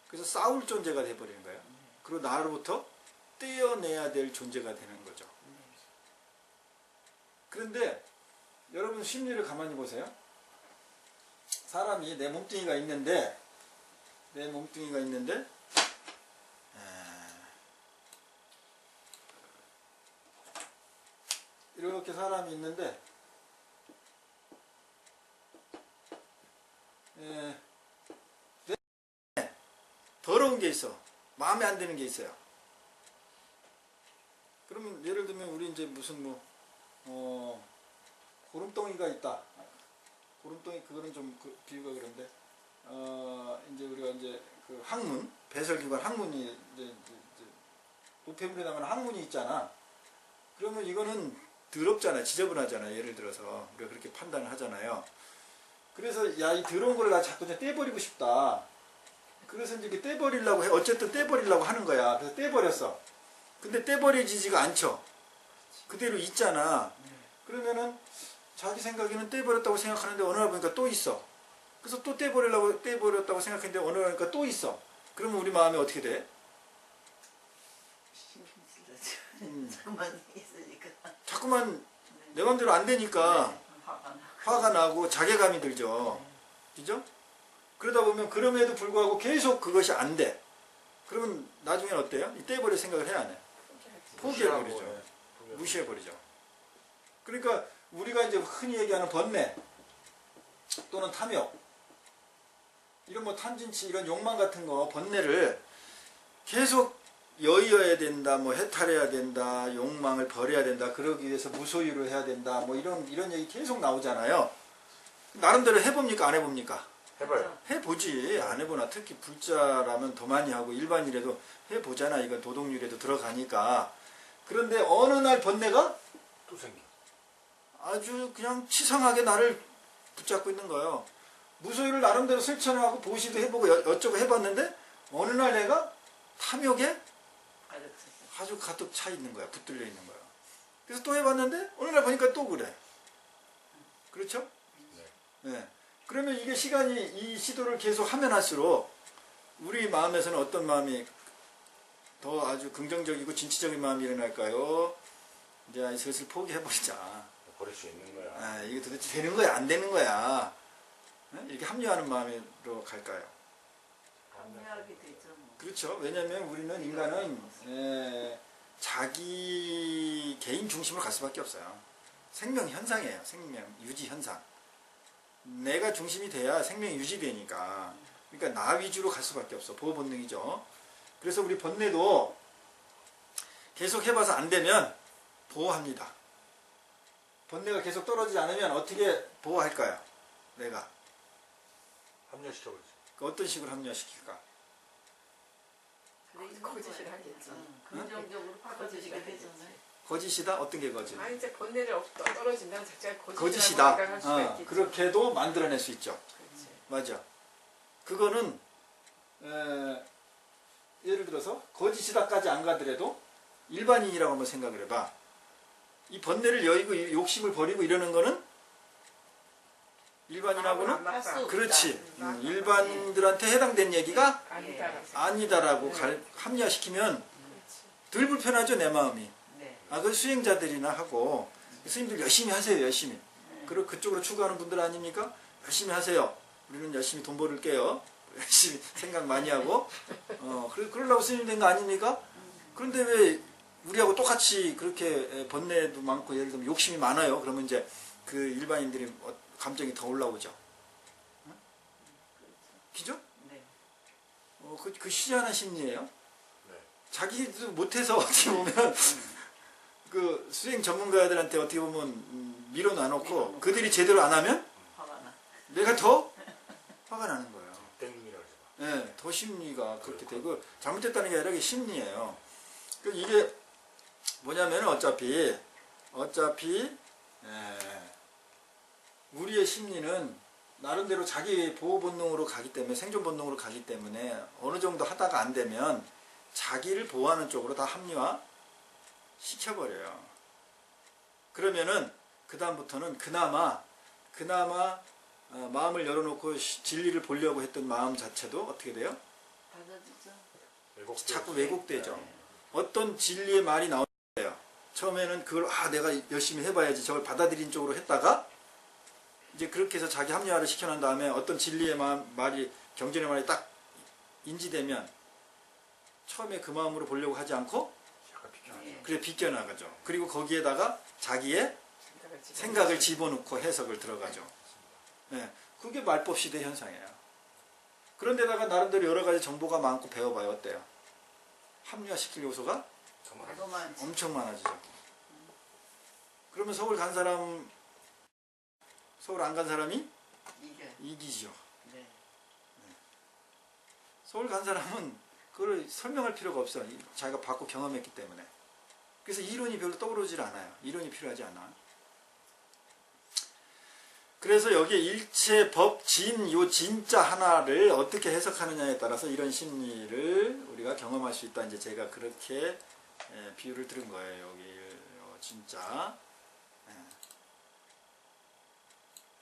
그래서 싸울 존재가 돼버리는 거예요. 그리고 나로부터 떼어내야 될 존재가 되는 거죠. 그런데 여러분 심리를 가만히 보세요. 사람이 내 몸뚱이가 있는데 이렇게 사람이 있는데 더러운 게 있어. 마음에 안 드는 게 있어요. 그러면 예를 들면 우리 이제 무슨 고름덩이가 있다. 고름덩이 그거는 좀 비유가 그런데 이제 우리가 이제 그 항문 배설기관 항문이 이제 우편물에 나가는 항문이 있잖아. 그러면 이거는 더럽잖아, 지저분하잖아. 예를 들어서 우리가 그렇게 판단을 하잖아요. 그래서 야, 이 더러운 거를 나 자꾸 이제 떼버리고 싶다. 그래서 이제 떼버리려고 해. 어쨌든 떼버리려고 하는 거야. 그래서 떼버렸어. 근데 떼버려지지가 않죠. 그대로 있잖아. 그러면은 자기 생각에는 떼버렸다고 생각하는데 어느 날 보니까 또 있어. 그래서 또 떼버렸다고 생각했는데 어느 날 보니까 또 있어. 그러면 우리 마음이 어떻게 돼? 신경 쓰이죠. 자꾸만 있으니까. 자꾸만 내 맘대로 안 되니까 네, 화가 나. 화가 나고 자괴감이 들죠. 그죠? 그러다 보면 그럼에도 불구하고 계속 그것이 안 돼. 그러면 나중엔 어때요? 이 떼버릴 생각을 해야 안 해? 포기해버리죠. 네, 포기하고. 무시해버리죠. 그러니까 우리가 이제 흔히 얘기하는 번뇌 또는 탐욕 이런 뭐 탐진치 이런 욕망 같은 거 번뇌를 계속 여의어야 된다, 뭐 해탈해야 된다, 욕망을 버려야 된다, 그러기 위해서 무소유를 해야 된다, 뭐 이런 얘기 계속 나오잖아요. 나름대로 해봅니까? 안 해봅니까? 해봐요. 해보지. 안 해보나. 특히 불자라면 더 많이 하고 일반인이라도 해보잖아. 이건 도덕률에도 들어가니까. 그런데 어느 날 번뇌가 또 생겨. 아주 그냥 치상하게 나를 붙잡고 있는 거예요. 무소유를 나름대로 실천하고 보시도 해보고 어쩌고 해봤는데 어느 날 내가 탐욕에 아주 가득 차 있는 거야. 붙들려 있는 거야. 그래서 또 해봤는데 어느 날 보니까 또 그래. 그렇죠? 네. 네. 그러면 이게 시간이 이 시도를 계속 하면 할수록 우리 마음에서는 어떤 마음이 더 아주 긍정적이고 진취적인 마음이 일어날까요? 이제 슬슬 포기해버리자. 버릴 수 있는 거야. 아, 이게 도대체 되는 거야 안 되는 거야? 이렇게 합리화하는 마음으로 갈까요? 합리하게 되죠. 뭐. 그렇죠. 왜냐하면 우리는 인간은 자기 개인 중심으로 갈 수밖에 없어요. 생명 현상이에요. 생명 유지 현상. 내가 중심이 돼야 생명이 유지되니까. 그러니까 나 위주로 갈 수밖에 없어. 보호 본능이죠. 그래서 우리 번뇌도 계속 해봐서 안 되면 보호합니다. 번뇌가 계속 떨어지지 않으면 어떻게 보호할까요? 내가 합리화시켜버리지. 어떤 식으로 합리화시킬까? 그래, 있는 거짓을 거야. 하겠지. 긍정적으로 바꿔주시게 되잖아요. 거짓이다? 어떤 게 거짓? 아 이제 번뇌를 떨어진다는 자체가 거짓이다. 생각할 수가 있겠죠. 그렇게도 만들어낼 수 있죠. 그렇지. 맞아. 그거는 예를 들어서 거짓이다까지 안 가더라도 일반인이라고 한번 생각을 해봐. 이 번뇌를 여의고 욕심을 버리고 이러는 거는 일반인하고는 할 수 없다. 그렇지. 맞다. 일반인들한테 해당된 얘기가 아니다라고 생각. 아니다라고 네. 합리화시키면 그렇지. 덜 불편하죠, 내 마음이. 네. 그 수행자들이나 하고 스님들 열심히 하세요, 열심히. 그리고 그쪽으로 추구하는 분들 아닙니까? 열심히 하세요. 우리는 열심히 돈 벌을게요. 열심히 생각 많이 하고 그러려고 스님 된 거 아닙니까? 그런데 왜 우리하고 똑같이 그렇게 번뇌도 많고 예를 들면 욕심이 많아요. 그러면 이제 그 일반인들이 감정이 더 올라오죠. 그죠? 네. 그 희한한 심리예요. 네. 자기도 못해서 어떻게 보면 그 수행 전문가들한테 어떻게 보면 밀어놔놓고 그들이 제대로 안 하면 화가 나. 내가 더 화가 나는 거예요. 땡김이라고 하지 마. 네, 더 심리가 그렇게 되고 잘못됐다는 게 아니라 이게 심리예요. 이게 뭐냐면 어차피 우리의 심리는 나름대로 자기 보호 본능으로 가기 때문에 생존 본능으로 가기 때문에 어느 정도 하다가 안 되면 자기를 보호하는 쪽으로 다 합리화 시켜버려요. 그러면은 그 다음부터는 그나마 마음을 열어놓고 진리를 보려고 했던 마음 자체도 어떻게 돼요? 받아주죠. 자꾸 왜곡되죠. 어떤 진리의 말이 나오는데요. 처음에는 그걸 내가 열심히 해봐야지 저걸 받아들인 쪽으로 했다가 이제 그렇게 해서 자기 합리화를 시켜놓은 다음에 어떤 진리의 말이 경전의 말이 딱 인지되면 처음에 그 마음으로 보려고 하지 않고 약간 비켜나죠. 예. 그래 비껴나가죠. 그리고 거기에다가 자기의 생각을 집어넣고 해석을 들어가죠. 네, 그게 말법 시대 현상이에요. 그런데다가 나름대로 여러 가지 정보가 많고 배워봐요. 어때요? 합리화시킬 요소가 정말 너무 많지. 엄청 많아지죠. 그러면 서울 간 사람, 서울 안 간 사람이 이게. 이기죠. 네. 서울 간 사람은 그걸 설명할 필요가 없어. 자기가 받고 경험했기 때문에. 그래서 이론이 별로 떠오르질 않아요. 이론이 필요하지 않아. 그래서 여기에 일체 법, 진, 요 진짜 하나를 어떻게 해석하느냐에 따라서 이런 심리를 우리가 경험할 수 있다. 이제 제가 그렇게 비유를 들은 거예요. 여기 진짜.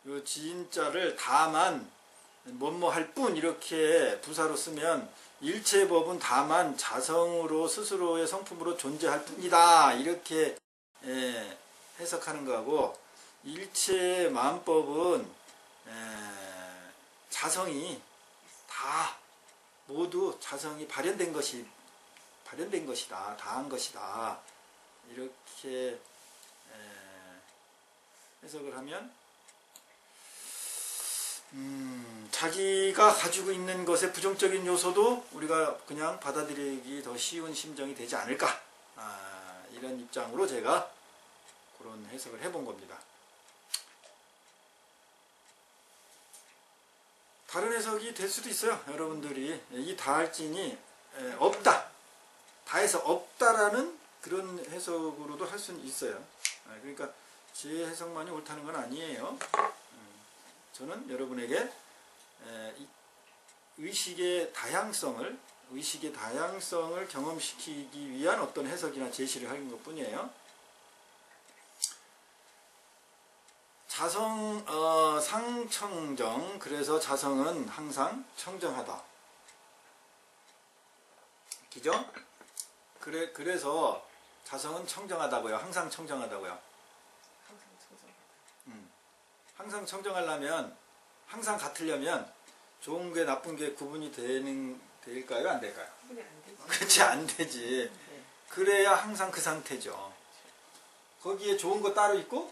요 진짜를 다만 뭐뭐 할 뿐 이렇게 부사로 쓰면 일체 법은 다만 자성으로 스스로의 성품으로 존재할 뿐이다. 이렇게 해석하는 거하고 일체 마음법은 자성이 다 모두 자성이 발현된 것이다, 다한 것이다. 이렇게 해석을 하면 자기가 가지고 있는 것의 부정적인 요소도 우리가 그냥 받아들이기 더 쉬운 심정이 되지 않을까, 이런 입장으로 제가 그런 해석을 해본 겁니다. 다른 해석이 될 수도 있어요. 여러분들이 이 다할진이 없다, 다해서 없다라는 그런 해석으로도 할 수는 있어요. 그러니까 제 해석만이 옳다는 건 아니에요. 저는 여러분에게 의식의 다양성을 경험시키기 위한 어떤 해석이나 제시를 하는 것 뿐이에요. 상청정, 그래서 자성은 항상 청정하다. 그죠? 그래서 자성은 청정하다고요. 항상 청정하다고요. 항상 청정하려면, 항상 같으려면 좋은 게 나쁜 게 구분이 될까요? 안 될까요? 구분이 안 되지. 그렇지, 안 되지. 그래야 항상 그 상태죠. 거기에 좋은 거 따로 있고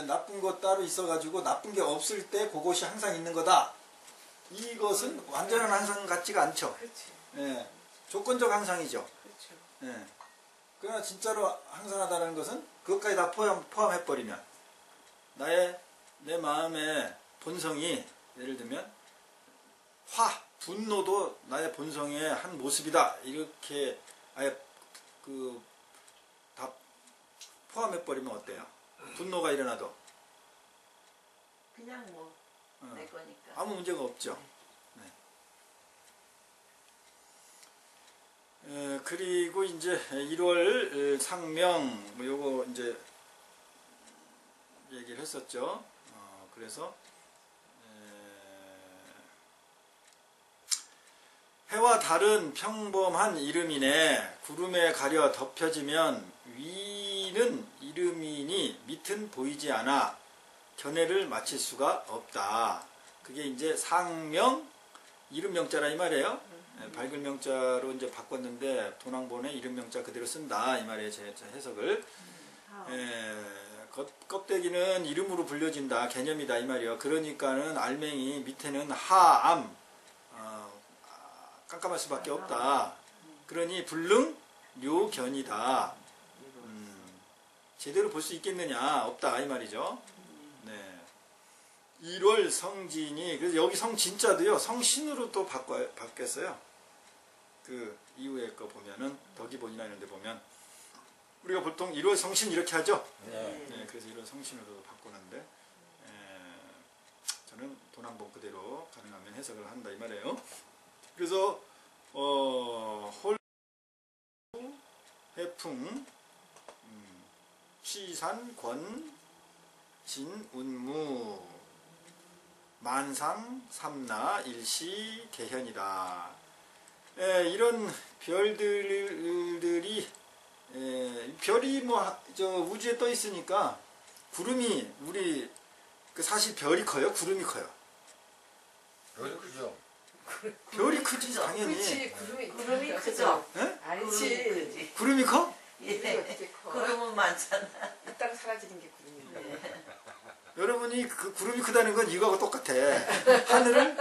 나쁜 거 따로 있어가지고 나쁜 게 없을 때 그것이 항상 있는 거다. 이것은 완전한 항상 같지가 않죠. 그렇지. 조건적 항상이죠. 그렇죠. 그러나 진짜로 항상하다는 것은 그것까지 다 포함해버리면 내 마음의 본성이, 예를 들면 분노도 나의 본성의 한 모습이다, 이렇게 아예 다 포함해버리면 어때요? 분노가 일어나도 그냥 뭐 내 거니까 아무 문제가 없죠. 그리고 이제 1월 상명, 요거 이제 얘기를 했었죠. 그래서 해와 달은 평범한 이름이네. 구름에 가려 덮여지면 위는 이름이니 밑은 보이지 않아 견해를 맞힐 수가 없다. 그게 이제 상명, 이름 명자라 이 말이에요. 밝을 명자로 이제 바꿨는데 도낭본에 이름 명자 그대로 쓴다 이 말이에요. 제 해석을. 껍데기는 이름으로 불려진다, 개념이다 이 말이에요. 그러니까는 알맹이 밑에는 하암, 깜깜할 수밖에 없다. 그러니 불능 묘견이다. 제대로 볼 수 있겠느냐, 없다 이 말이죠. 1월 성진이, 그래서 여기 성진자도요 성신으로 또 바뀌었어요. 그 이후에 거 보면은 덕이본이나 이런 데 보면 우리가 보통 1월 성신 이렇게 하죠. 그래서 1월 성신으로 바꾸는데 저는 도낭본 그대로 가능하면 해석을 한다 이 말이에요. 그래서 홀, 해풍, 취산, 권, 진, 운무, 만상, 삼나, 일시, 개현이다. 이런 별들이 별이 뭐 저 우주에 떠 있으니까 구름이 우리 사실 별이 커요, 구름이 커요? 별이 크죠. 별이 크지 당연히. 그렇지. 구름이 크죠. 알지. 구름이 커? 예. 구름은 많잖아. 이따가 사라지는 게 구름이에요. 여러분이 그 구름이 크다는 건 이거하고 똑같아. 하늘을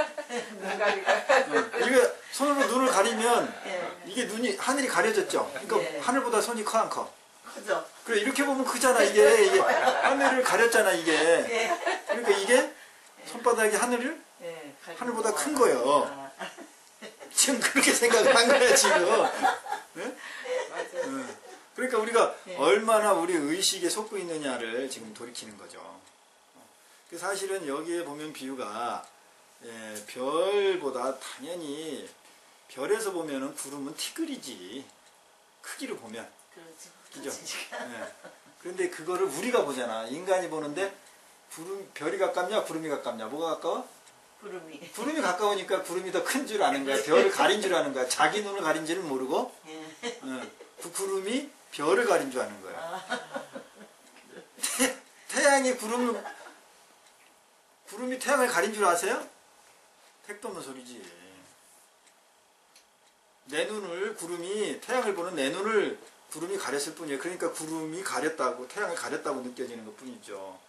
이게 손으로 눈을 가리면 이게 눈이 하늘이 가려졌죠. 그러니까 하늘보다 손이 커 안 커? 크죠. 그래 이렇게 보면 크잖아. 이게 하늘을 가렸잖아 이게. 그러니까 이게 손바닥이 하늘보다 큰 거예요. 지금 그렇게 생각을 한 거야 지금. 네? 그러니까 우리가 얼마나 우리 의식에 속고 있느냐를 지금 돌이키는 거죠. 사실은 여기에 보면 비유가 별보다 당연히 별에서 보면은 구름은 티끌이지, 크기를 보면. 그죠? 그런데 그거를 우리가 보잖아. 인간이 보는데 별이 가깝냐 구름이 가깝냐, 뭐가 가까워? 구름이 가까우니까 구름이 더 큰 줄 아는 거야. 별을 가린 줄 아는 거야. 자기 눈을 가린지는 모르고 그 구름이 별을 가린 줄 아는 거야. 태양이 구름이 태양을 가린 줄 아세요? 택도 없는 소리지. 내 눈을 태양을 보는 내 눈을 구름이 가렸을 뿐이에요. 그러니까 구름이 가렸다고, 태양을 가렸다고 느껴지는 것 뿐이죠.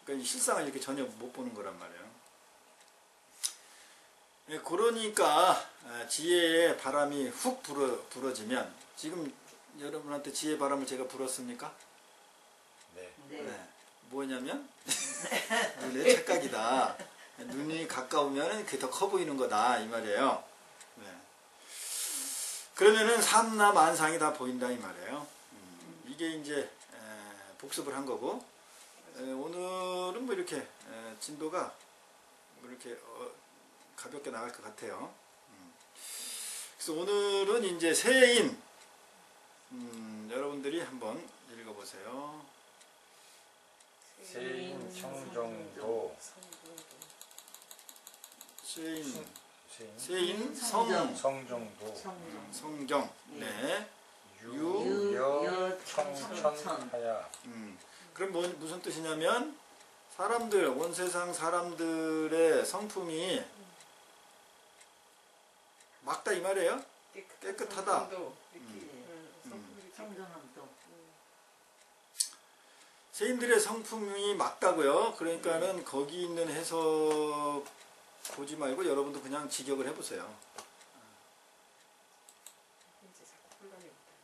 그러니까 이 실상을 이렇게 전혀 못 보는 거란 말이에요. 예, 그러니까 지혜의 바람이 훅 불어지면, 지금 여러분한테 지혜의 바람을 제가 불었습니까? 네. 네. 네. 뭐냐면 눈의 착각이다. 눈이 가까우면 그게 더 커 보이는 거다 이 말이에요. 네. 그러면은 삼라만상이 다 보인다 이 말이에요. 이게 이제 복습을 한 거고, 오늘은 뭐 이렇게 진도가 뭐 이렇게 가볍게 나갈 것 같아요. 그래서 오늘은 이제 세인 여러분들이 한번 읽어보세요. 세인 청정도 세인 성정도 성경 네. 유여 청천하야. 그럼 무슨 뜻이냐면 사람들, 온 세상 사람들의 성품이 막다 이 말이에요. 깨끗하다. 성전함도. 세인들의 성품이 막다고요. 그러니까는 거기 있는 해석 보지 말고 여러분도 그냥 직역을 해보세요.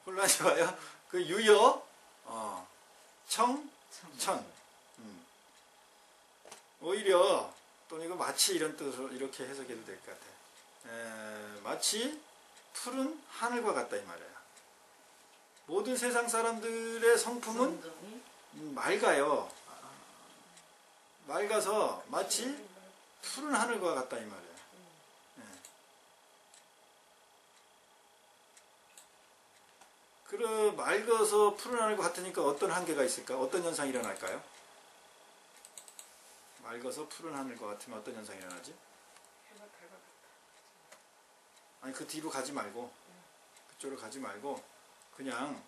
혼란이 와요. 그 유여, 천. 오히려 또는 이거 마치 이런 뜻으로 이렇게 해석해도 될 것 같아요. 마치 푸른 하늘과 같다 이 말이에요. 모든 세상 사람들의 성품은 맑아요. 맑아서 마치 푸른 하늘과 같다 이 말이에요. 그래 맑아서 푸른 하늘과 같으니까 어떤 한계가 있을까? 어떤 현상이 일어날까요? 맑아서 푸른 하늘과 같으면 어떤 현상이 일어나지? 아니 그 뒤로 가지 말고 그쪽으로 가지 말고 그냥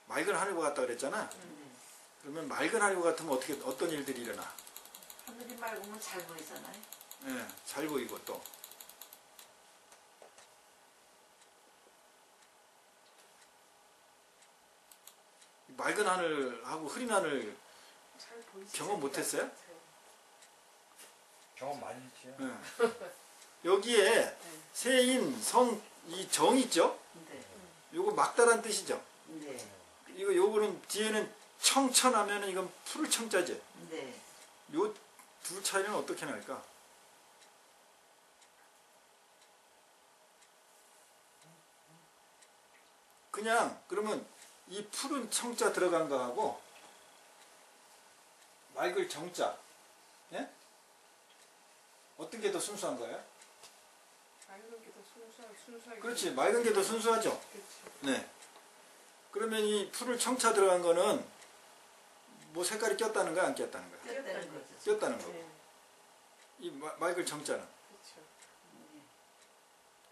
맑은 하늘과 같다 그랬잖아. 그러면 맑은 하늘과 같으면 어떤 일들이 일어나? 하늘이 맑으면 잘 보이잖아요. 네, 잘 보이고 또 맑은 하늘하고 흐린 하늘 경험 못했어요? 경험 많이 했지요. 네. 여기에 세인, 성, 이 정 있죠? 네. 요거 막다란 뜻이죠? 네. 요거는 뒤에는 청천하면은 이건 푸를 청자지. 네. 요 둘 차이는 어떻게 날까? 그냥 그러면 이 푸른 청자 들어간 거하고 맑을 정자, 예? 어떤 게 더 순수한 거예요? 맑은 게 더 순수하게. 그렇지, 맑은 게 더 순수하죠. 그렇지. 네. 그러면 이 푸를 청차 들어간 거는 뭐 색깔이 꼈다는 거야, 안 꼈다는 거야? 꼈다는 거죠. 꼈다는 거고. 네. 이 맑을 정자는 그렇죠.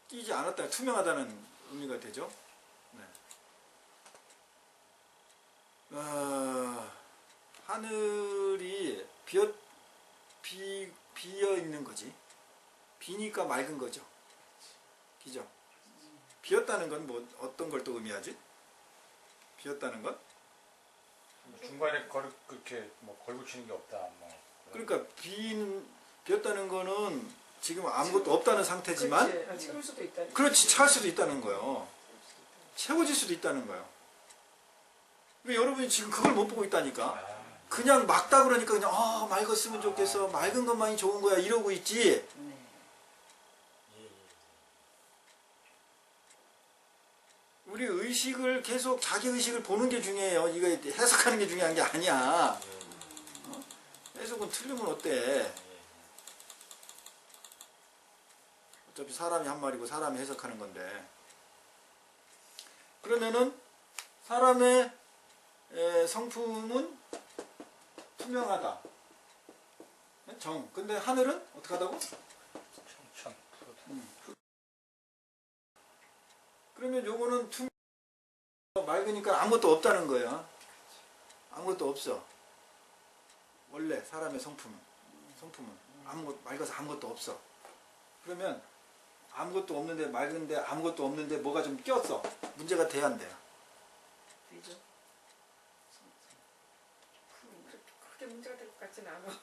끼지 않았다, 투명하다는 의미가 되죠. 네. 하늘이 비어 있는 거지. 비니까 맑은 거죠. 그죠? 비었다는 건 뭐 어떤 걸 또 의미하지? 비었다는 건? 중간에 그렇게 뭐 걸붙이는 게 없다. 뭐. 그러니까 비었다는 거는 지금 아무것도 없다는 상태지만 그렇지. 채울 수도 있다. 그렇지, 찰 수도 있다는 거예요. 채워질 수도 있다는 거예요. 그러니까 여러분이 지금 그걸 못 보고 있다니까. 그냥 막다 그러니까 그냥 맑았으면 좋겠어, 맑은 것만이 좋은 거야 이러고 있지. 네. 우리 의식을 계속 자기 의식을 보는 게 중요해요. 이거 해석하는 게 중요한 게 아니야. 해석은 틀리면 어때? 어차피 사람이 한 말이고 사람이 해석하는 건데. 그러면은 사람의 성품은 투명하다. 정. 근데 하늘은 어떻게 하다고? 청천. 그러면 요거는 맑으니까 아무것도 없다는 거야. 아무것도 없어. 원래 사람의 성품은 아무것 맑아서 아무것도 없어. 그러면 아무것도 없는데 맑은데 아무것도 없는데 뭐가 좀 꼈어. 문제가 돼야 안 돼요. 되죠? 그렇게 문제가 될 것 같지는 않아.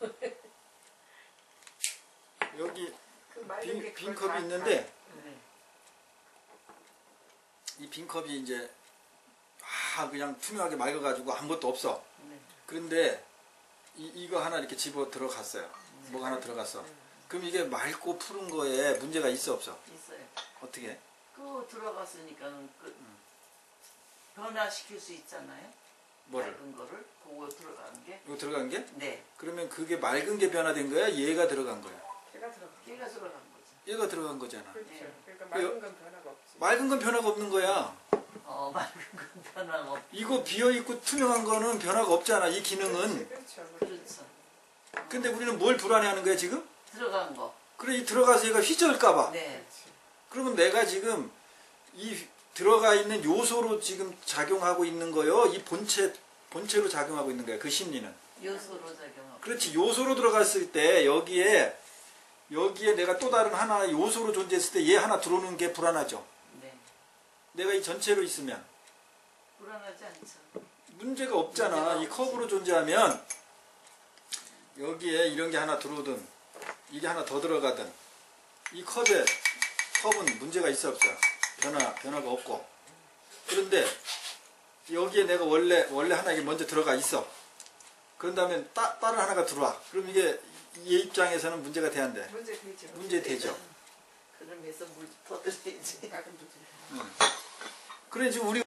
여기 그 맑은 게 그걸 빈컵이 다- 있는데 네. 이 빈컵이 이제 그냥 투명하게 맑아가지고 아무것도 없어. 네. 그런데 이거 하나 이렇게 집어 들어갔어요. 뭐가 하나 들어갔어. 그럼 이게 맑고 푸른 거에 문제가 있어 없어? 있어요. 어떻게? 그거 들어갔으니까는 변화시킬 수 있잖아요. 뭐를? 맑은 거를 그거 들어간 게. 이거 들어간 게? 네. 그러면 그게 맑은 게 변화된 거야? 얘가 들어간 거야? 걔가 들어가. 걔가 들어간 거죠. 얘가 들어간 거잖아. 그렇죠. 네. 그러니까 맑은 건 변화가 없지. 맑은 건 변화가 없는 거야. 맑은 건 변화가 없. 이거 비어있고 투명한 거는 변화가 없잖아. 이 기능은. 그렇죠. 그렇죠. 근데 우리는 뭘 불안해하는 거야 지금? 들어간 거. 그래 이 들어가서 얘가 휘저을까봐. 네. 그렇지. 그러면 내가 지금 이 들어가 있는 요소로 지금 작용하고 있는 거요. 이 본체로 작용하고 있는 거야. 그 심리는. 요소로 작용하고. 그렇지. 요소로 들어갔을 때 여기에 내가 또 다른 하나 요소로 존재했을 때 얘 하나 들어오는 게 불안하죠. 네. 내가 이 전체로 있으면 불안하지 않죠. 문제가 없잖아. 문제가 이 컵으로 존재하면 여기에 이런 게 하나 들어오든 이게 하나 더 들어가든 이 컵은 문제가 있어 없어? 변화가 없고. 그런데 여기에 내가 원래 하나 이게 먼저 들어가 있어. 그런 다음에 다른 하나가 들어와. 그럼 이게 얘 입장에서는 문제가 돼야 안 돼? 문제 되죠. 문제 되죠. 그러면서 물 퍼들이지. 작은 문제. 그래 지금 우리가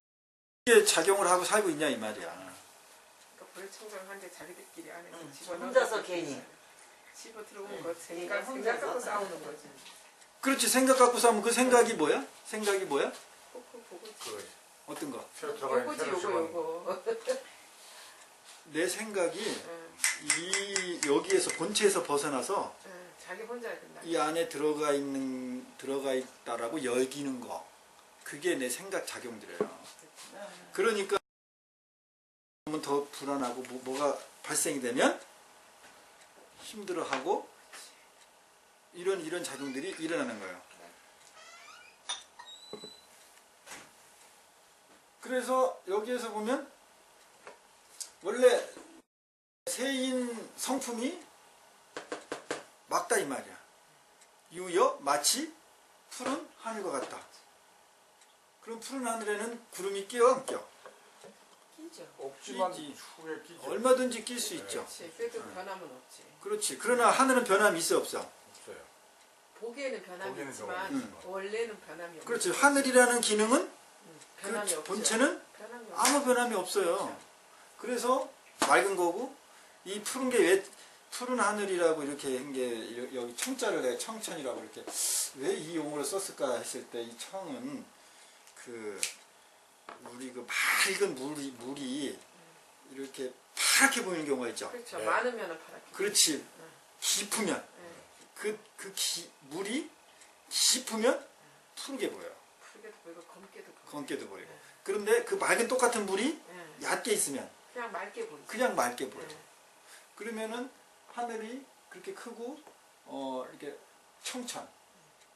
어떻게 작용을 하고 살고 있냐 이 말이야. 그러니까 불을 청정한데 자기들끼리 안에서 응, 집어넣어서 혼자서 괜히. 집어 들어온 응. 거 생각 혼자서. 갖고 싸우는 거지. 그렇지. 생각 갖고 싸우면 그 생각이 뭐야? 생각이 뭐야? 콕콕 보고 그 어떤 거? 새로 들어가 있는 요거지 새로 요거 집어넣는 요거. 내 생각이 응, 여기에서 본체에서 벗어나서 응, 자기 혼자 해야 된다. 이 안에 들어가 있다라고 여기는 거. 그게 내 생각 작용들이에요. 그러니까 더 불안하고 뭐가 발생이 되면 힘들어하고 이런 작용들이 일어나는 거예요. 그래서 여기에서 보면 원래 세인 성품이 막다 이 말이야. 유여 마치 푸른 하늘과 같다. 그럼 푸른 하늘에는 구름이 끼어 안 끼어? 끼죠. 없지만 끼지. 후에 끼지. 얼마든지 낄 수 있죠. 그렇지. 그래도 변함은 없지. 그렇지. 그러나 하늘은 변함이 있어 없어? 없어요. 보기에는 변함이 보기에는 있지만 변함이 원래는 변함이 없지. 그렇지. 하늘이라는 기능은 응, 변함이 그 없죠. 본체는 변함이 없죠. 아무 변함이 없어요. 그래서 맑은 거고 이 푸른 게 왜 푸른 하늘이라고 이렇게 한 게 여기 청자를 내가 청천이라고 이렇게 왜 이 용어를 썼을까 했을 때 이 청은 그 우리 그 맑은 물이 이렇게 파랗게 보이는 경우가 있죠. 그렇죠. 네. 많으면은 파랗게. 그렇지. 깊으면 응. 물이 깊으면 푸르게 보여요. 푸르게도 보이고 검게도 보이고. 검게도 보이고. 그런데 그 맑은 똑같은 물이 응. 얕게 있으면 그냥 맑게 보이지. 그냥 맑게 보여요. 응. 그러면은 하늘이 그렇게 크고 이렇게 청천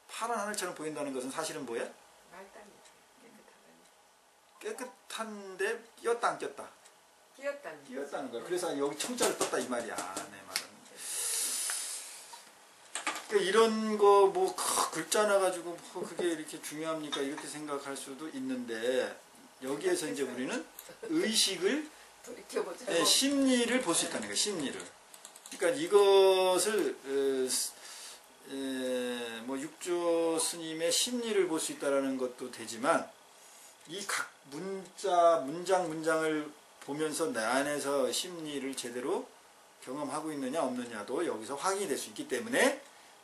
파란 하늘처럼 보인다는 것은 사실은 뭐야? 맑다니. 깨끗하다니. 깨끗한데 끼었다 안 꼈다? 끼었다니. 끼었다는 거야. 그래서 여기 청자를 떴다 이 말이야. 내 말은. 그러니까 이런 거 뭐 글자 하나 가지고 뭐 그게 이렇게 중요합니까? 이렇게 생각할 수도 있는데 여기에서 이제 우리는 의식을 돌이켜보자. 네, 심리를 볼 수 있다는 거예요. 심리를. 그러니까 이것을 뭐 육조 스님의 심리를 볼 수 있다라는 것도 되지만 이 각 문장을 보면서 내 안에서 심리를 제대로 경험하고 있느냐 없느냐도 여기서 확인이 될 수 있기 때문에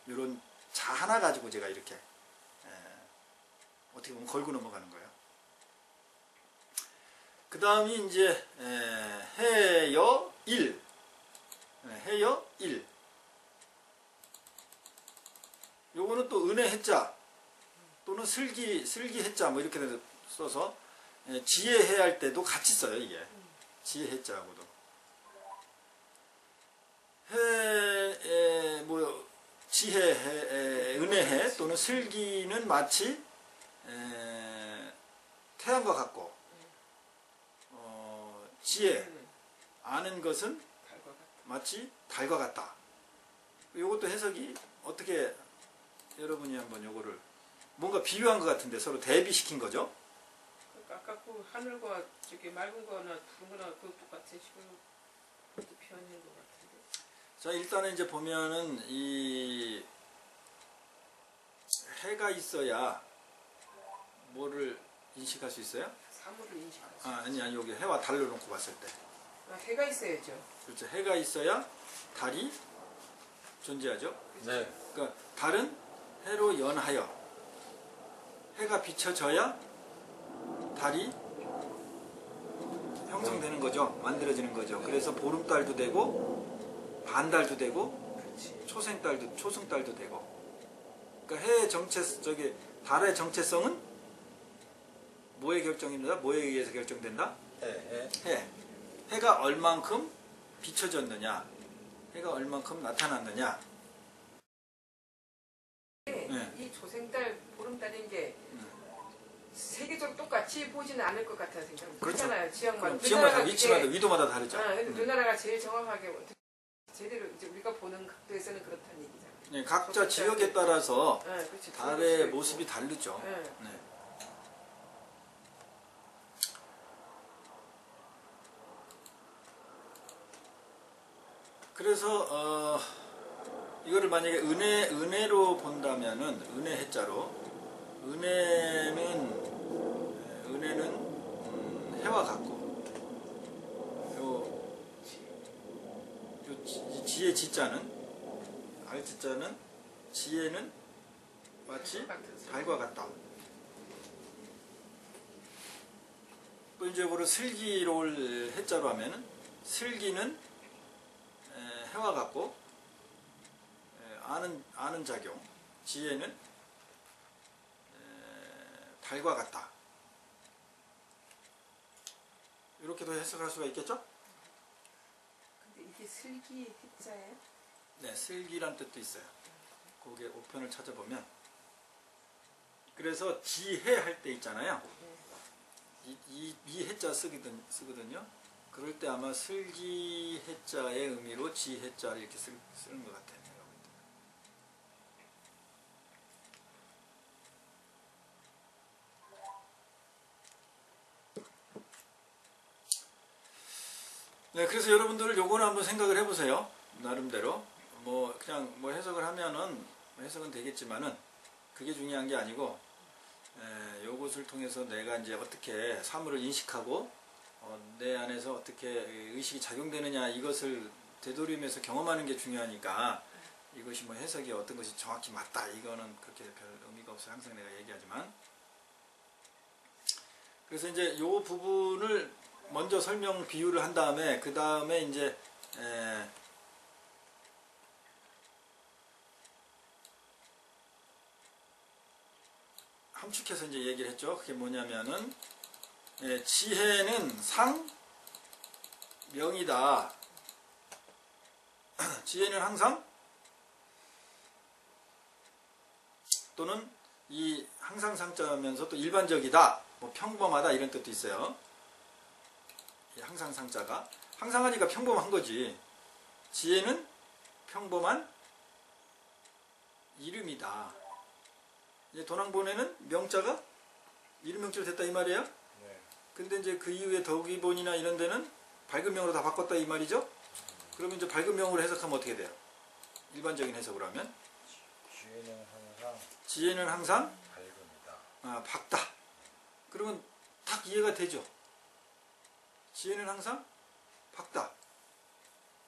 이런 자 하나 가지고 제가 이렇게 어떻게 보면 걸고 넘어가는 거예요. 그 다음이 이제 해여 일. 해여 일. 요거는 또 은혜 해자 또는 슬기 해자 뭐 이렇게 써서 지혜해 할 때도 같이 써요. 이게 지혜 해자하고도. 해, 뭐 지혜, 은혜해 또는 슬기는 마치 태양과 같고 지혜, 아는 것은 달과 같다. 마치 달과 같다. 이것도 해석이 어떻게 여러분이 한번 요거를 뭔가 비교한 것 같은데 서로 대비시킨 거죠? 그러니까 아까 그 하늘과 저기 맑은 거나 푸른 거나 그 똑같은 식으로 그것도 표현한 것 같은데. 자, 일단은 이제 보면은 이 해가 있어야 뭐를 인식할 수 있어요? 사물을 인식하죠. 아니 여기 해와 달로 놓고 봤을 때. 해가 있어야죠. 그렇죠. 해가 있어야 달이 존재하죠. 네. 그러니까 달은 해로 연하여 해가 비춰져야 달이 형성되는 거죠. 만들어지는 거죠. 그래서 보름달도 되고 반달도 되고 그렇지. 초승달도 되고. 그러니까 해의 달의 정체성은 뭐에 결정입니다. 뭐에 의해서 결정된다? 해. 해가 얼만큼 비춰졌느냐, 해가 얼만큼 나타났느냐. 이 조생달, 보름달인 게 세계적으로 똑같이 보지는 않을 것 같다는 생각이 그렇죠. 들잖아요. 지역마다. 지역마다 위치마다 위도마다 다르죠. 우리나라가 제일 정확하게 제대로 이제 우리가 보는 각도에서는 그렇다는 얘기잖아요. 네, 각자 지역에 따라서 그렇지. 달의 모습이 다르죠. 네. 네. 그래서 이거를 만약에 은혜로 본다면은 은혜 해자로 은혜는 해와 같고 요 지혜 지자는 알지자는 지혜는 마치 달과 같다. 또 이제 그걸 슬기로울 해자로 하면은 슬기는 해와 같고 아는 작용 지혜는 달과 같다. 이렇게도 해석할 수가 있겠죠? 근데 이게 슬기 해자예요? 네, 슬기란 뜻도 있어요. 거기에 오편을 찾아보면 그래서 지혜 할 때 있잖아요. 이 해자 쓰거든요. 그럴 때 아마 슬기 해자의 의미로 지 해자를 이렇게 쓰는 것 같아요. 내가 볼 때. 네, 그래서 여러분들 요거는 한번 생각을 해보세요. 나름대로 뭐 그냥 뭐 해석을 하면은 해석은 되겠지만은 그게 중요한 게 아니고 요것을 통해서 내가 이제 어떻게 사물을 인식하고 내 안에서 어떻게 의식이 작용되느냐 이것을 되돌리면서 경험하는 게 중요하니까 이것이 뭐 해석이 어떤 것이 정확히 맞다 이거는 그렇게 별 의미가 없어요. 항상 내가 얘기하지만 그래서 이제 요 부분을 먼저 설명 비유를 한 다음에 그 다음에 이제 함축해서 이제 얘기를 했죠. 그게 뭐냐면은 지혜는 상 명이다. 지혜는 항상 또는 이 항상 상자면서 또 일반적이다. 뭐 평범하다 이런 뜻도 있어요. 항상 상자가 항상하니까 평범한 거지. 지혜는 평범한 이름이다. 이제 도낭본에는 명자가 이름 명자로 됐다 이 말이에요. 네. 근데 이제 그 이후에 덕이본이나 이런 데는 밝은 명으로 다 바꿨다 이 말이죠. 그러면 이제 밝은 명으로 해석하면 어떻게 돼요? 일반적인 해석으로 하면 지혜는 항상 밝음이다. 밝다. 그러면 딱 이해가 되죠. 지혜는 항상 밝다.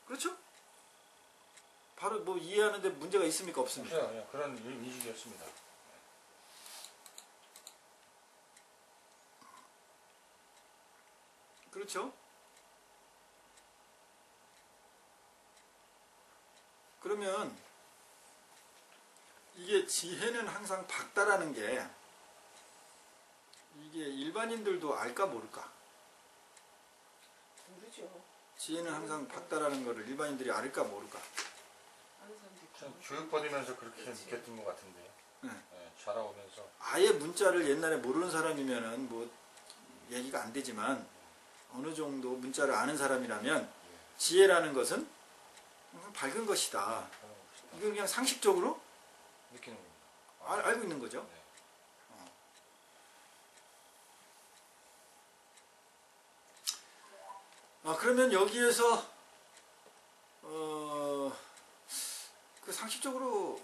그렇죠? 바로 뭐 이해하는데 문제가 있습니까? 없습니까? 네, 그런 인식이었습니다. 그렇죠? 그러면 이게 지혜는 항상 밝다라는 게 이게 일반인들도 알까 모를까? 모르죠. 지혜는 항상 밝다라는 거를 일반인들이 알을까 모를까. 아는 사람도 있고. 전 교육받으면서 그렇게 느꼈던 것 같은데요. 네. 네, 자라오면서 아예 문자를 옛날에 모르는 사람이면은 뭐 얘기가 안 되지만 어느 정도 문자를 아는 사람이라면 지혜라는 것은 항상 밝은 것이다. 이걸 그냥 상식적으로 느끼는 겁니다. 알고 있는 거죠. 네. 그러면 여기에서 그 상식적으로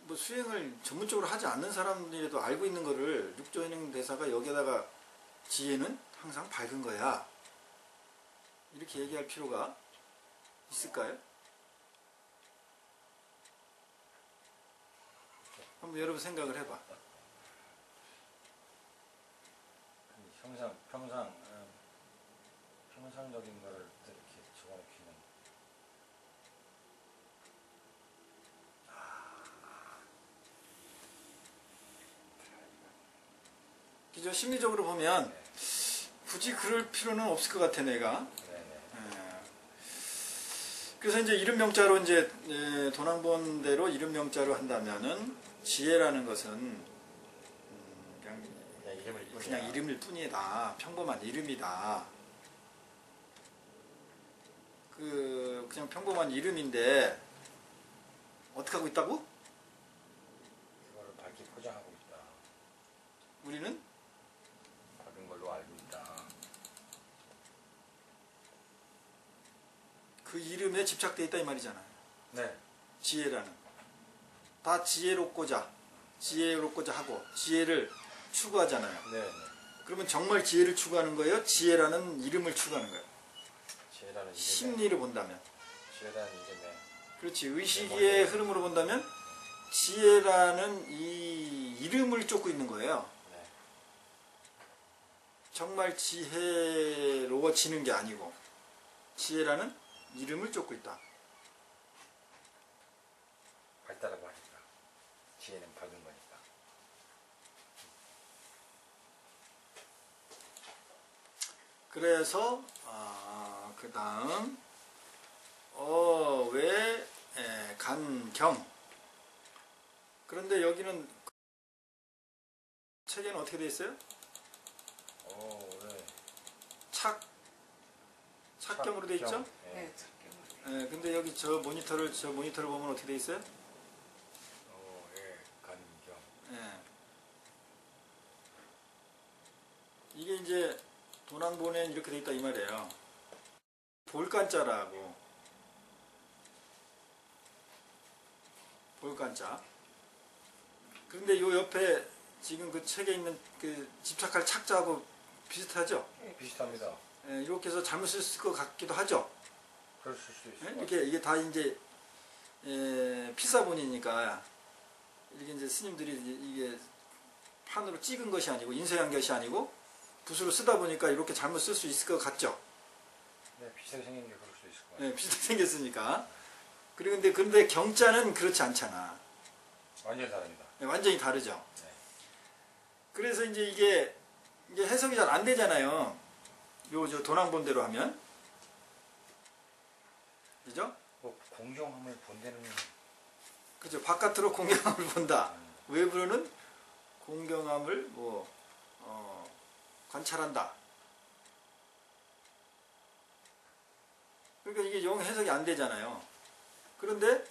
뭐 수행을 전문적으로 하지 않는 사람들이라도 알고 있는 거를 육조현행 대사가 여기에다가 지혜는 항상 밝은 거야. 이렇게 얘기할 필요가 있을까요? 한번 여러분 생각을 해봐. 형상적인 거를 이렇게 적어놓기는 그죠? 심리적으로 보면 굳이 그럴 필요는 없을 것 같아 내가. 그래서 이제 이름 명자로 이제 도난본대로 이름 명자로 한다면은 지혜라는 것은 그냥 이름일 뿐이다. 평범한 이름이다. 그냥 평범한 이름인데 어떻게 하고 있다고? 그거를 밝게 포장하고 있다. 우리는 밝은 걸로 알고 있다. 그 이름에 집착되어 있다 이 말이잖아요. 네. 지혜라는 다 지혜롭고자 하고 지혜를 추구하잖아요. 네. 그러면 정말 지혜를 추구하는 거예요? 지혜라는 이름을 추구하는 거예요? 지혜라는 이름에. 심리를 본다면. 지혜라는 이름에. 그렇지. 의식의 흐름으로 본다면 지혜라는 이 이름을 쫓고 있는 거예요. 네. 정말 지혜로워지는 게 아니고 지혜라는 이름을 쫓고 있다. 밝다라고 하니까. 지혜는 밝은 거니까. 그래서 그 다음 왜 간경. 그런데 여기는 책에는 어떻게 되어 있어요? 네. 착경으로 되어 있죠? 네, 예, 근데 여기 저 모니터를 보면 어떻게 되어 있어요? 간경. 예. 이게 이제 도난본엔 이렇게 되어 있다 이 말이에요. 볼간자라고. 볼간자. 그런데 요 옆에 지금 그 책에 있는 그 집착할 착자하고 비슷하죠? 비슷합니다. 예, 이렇게 해서 잘못 쓸 것 같기도 하죠? 그럴 수도 있을 예? 것 이렇게 이게 다 이제 필사본이니까 이렇게 이제 스님들이 이게 판으로 찍은 것이 아니고 인쇄한 것이 아니고 붓으로 쓰다 보니까 이렇게 잘못 쓸 수 있을 것 같죠? 네, 비슷하게 생긴 게 그럴 수도 있을 것 같아요. 예, 비슷하게 생겼으니까. 그런데 경자는 그렇지 않잖아. 완전히 다릅니다. 예, 완전히 다르죠. 네. 그래서 이제 이게 해석이 잘 안 되잖아요. 저 도난본대로 하면. 그죠? 공경함을 본다는. 그죠? 바깥으로 공경함을 본다. 외부로는 공경함을 관찰한다. 그러니까 이게 영 해석이 안 되잖아요. 그런데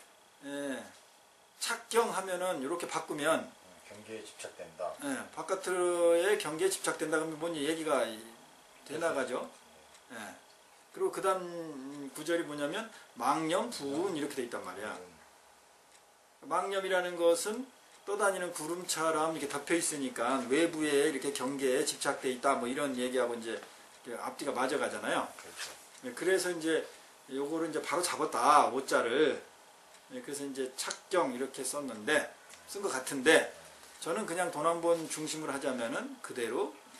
착경하면은 이렇게 바꾸면 경계에 집착된다. 바깥으로의 경계에 집착된다 그러면 뭔 얘기가 돼 나가죠. 그리고 그 다음 구절이 뭐냐면 망념, 부운 이렇게 돼 있단 말이야. 망념이라는 것은 떠다니는 구름처럼 이렇게 덮여 있으니까 외부에 이렇게 경계에 집착돼 있다 뭐 이런 얘기하고 이제 앞뒤가 맞아가잖아요. 그렇죠. 그래서 이제 요거를 이제 바로 잡았다 오자를. 그래서 이제 착경 이렇게 썼는데 쓴 것 같은데 저는 그냥 도난본 중심으로 하자면은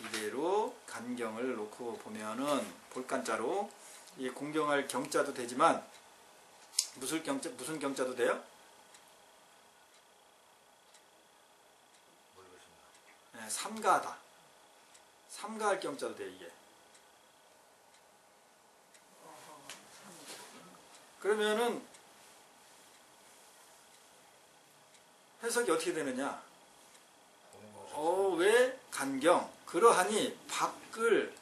이대로 간경을 놓고 보면은 볼간자로 이 공경할 경자도 되지만 무슨 경자도 돼요? 모르겠습니다. 삼가하다. 삼가할 경자도 돼 이게. 그러면은 해석이 어떻게 되느냐? 왜 간경 그러하니 밖을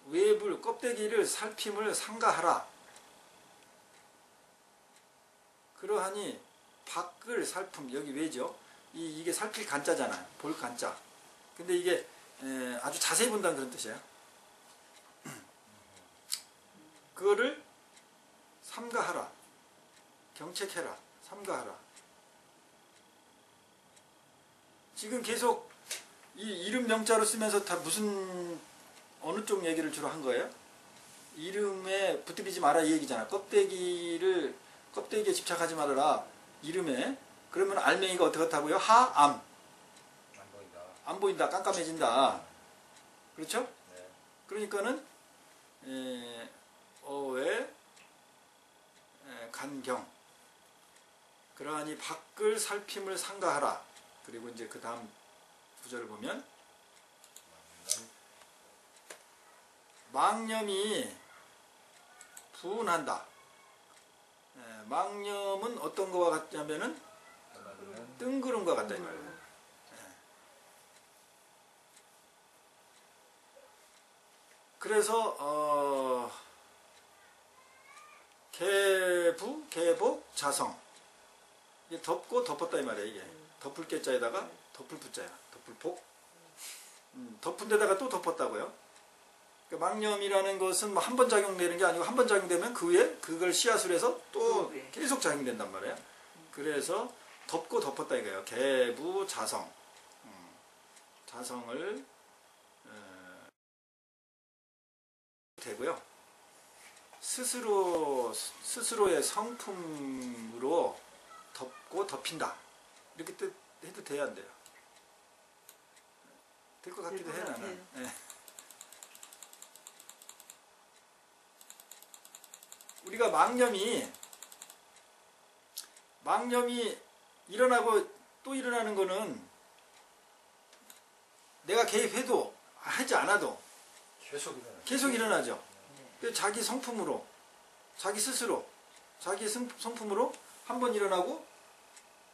외불 껍데기를 살핌을 삼가하라. 그러하니 밖을 살품 여기 왜죠? 이게 살필 간자잖아요. 볼 간자. 근데 이게 아주 자세히 본다는 그런 뜻이에요. 그거를 삼가하라. 경책해라. 삼가하라. 지금 계속 이 이름 명자로 쓰면서 다 무슨 어느 쪽 얘기를 주로 한 거예요? 이름에 붙들이지 마라 이 얘기잖아. 껍데기에 집착하지 말아라. 이름에. 그러면 알맹이가 어떻다고요? 하암. 안 보인다. 안 보인다. 깜깜해진다. 그렇죠? 네. 그러니까는 어외 간경 그러하니 밖을 살핌을 삼가하라. 그리고 이제 그 다음 구절을 보면 망념이 분한다. 망념은 어떤 거와 같냐면은 뜬구름과 같다 이 말이에요. 그래서 개부, 개복, 자성 이게 덮고 덮었다 이 말이에요. 이게 덮을 깨자에다가 덮을 부자야. 덮을 복. 덮은 데다가 또 덮었다고요. 그러니까 망념이라는 것은 뭐 한 번 작용되는 게 아니고 한 번 작용되면 그 위에 그걸 씨앗으로 해서 또 계속 작용된단 말이에요. 그래서 덮고 덮었다 이거예요. 개부, 자성. 자성을 되고요. 스스로의 성품으로 덮고 덮인다. 이렇게 해도 돼야 안 돼요? 될 것 같기도 해요, 나는. 네. 우리가 망념이 일어나고 또 일어나는 거는 내가 개입해도 하지 않아도 계속 일어나죠. 자기 성품으로, 자기 스스로, 자기 성품으로 한 번 일어나고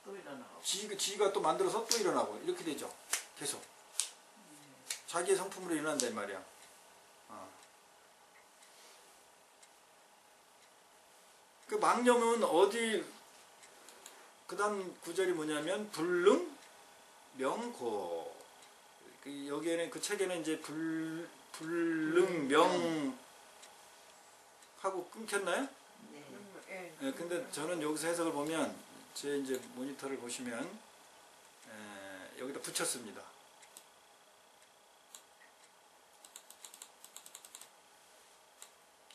또 일어나고 지가 또 만들어서 또 일어나고 이렇게 되죠. 계속 자기의 성품으로 일어난다 이 말이야. 그 망념은 어디 그 다음 구절이 뭐냐면 불능 명고. 여기에는 그 책에는 이제 불능 명 하고 끊겼나요? 네. 네, 근데 저는 여기서 해석을 보면 제 이제 모니터를 보시면 여기다 붙였습니다.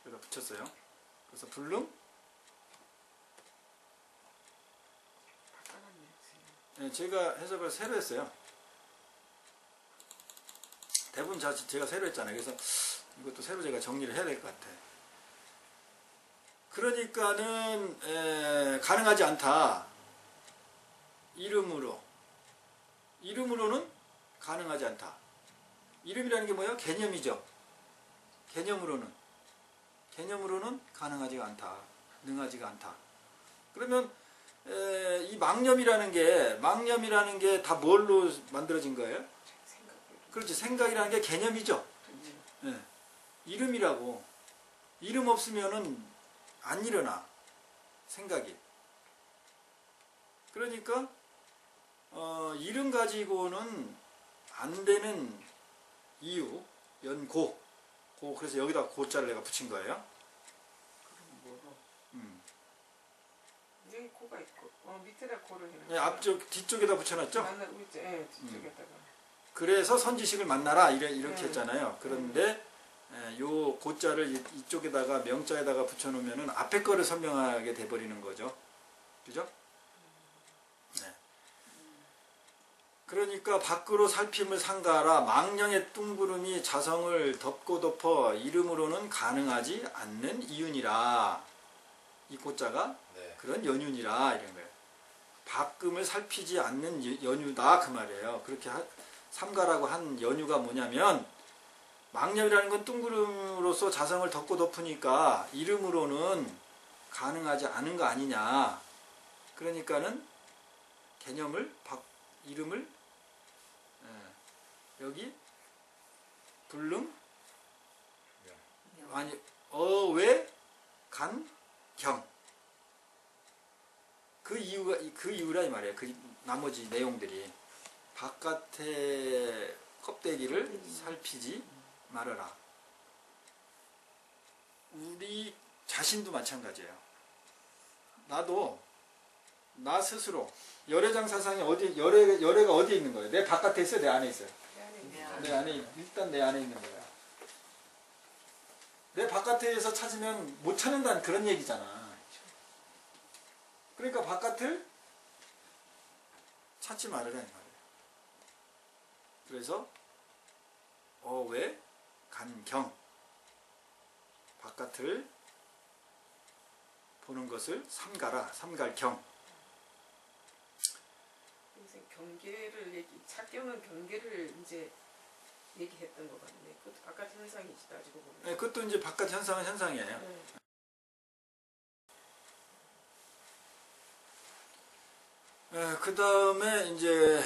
여기다 붙였어요. 그래서 불능 네, 제가 해석을 새로 했어요. 대부분 제가 새로 했잖아요. 그래서 이것도 새로 제가 정리를 해야 될 것 같아. 그러니까는 가능하지 않다. 이름으로는 가능하지 않다. 이름이라는 게 뭐예요? 개념이죠. 개념으로는 가능하지가 않다. 능하지가 않다. 그러면 이 망념이라는 게 다 뭘로 만들어진 거예요? 그렇지. 생각이라는 게 개념이죠. 네. 이름이라고. 이름 없으면은 안 일어나. 생각이. 그러니까 이름 가지고는 안 되는 이유, 연고. 그래서 여기다 고자를 내가 붙인 거예요. 여기 고가 있고 밑에다 고를 해놨어요. 네, 앞쪽 뒤쪽에다 붙여놨죠. 뒤쪽에다가. 그래서 선지식을 만나라 이렇게 했잖아요. 그런데 요 고자를 이쪽에다가 명자에다가 붙여놓으면은 앞에 거를 설명하게 돼버리는 거죠. 그죠? 네. 그러니까 밖으로 살핌을 삼가하라. 망령의 뚱구름이 자성을 덮고 덮어 이름으로는 가능하지 않는 이윤이라. 이 고자가 그런 연윤이라 이런 거예요. 밖음을 살피지 않는 연유다 그 말이에요. 그렇게 삼가라고 한 연유가 뭐냐면 망념이라는 건 뚱구름으로서 자성을 덮고 덮으니까 이름으로는 가능하지 않은 거 아니냐. 그러니까는 개념을 이름을 여기 불능 아니 어외 간 경 그 이유라 이 말이에요. 그 나머지 내용들이 바깥의 껍데기를 살피지 말아라. 우리 자신도 마찬가지예요. 나도 나 스스로 열애장 사상이 열애가 어디에 있는 거예요? 내 바깥에 있어요? 내 안에 있어요? 내 안에 일단 내 안에 있는 거예요. 내 바깥에서 찾으면 못 찾는다는 그런 얘기잖아. 그러니까 바깥을 찾지 말으라 이 말이에요. 그래서 어외 간경 바깥을 보는 것을 삼가라. 삼갈경. 경계를 착경은 경계를 이제 얘기했던 것 같네. 그것도 바깥 현상이지 따지고 보면. 네, 그것도 이제 바깥 현상은 현상이에요. 네. 그 다음에 이제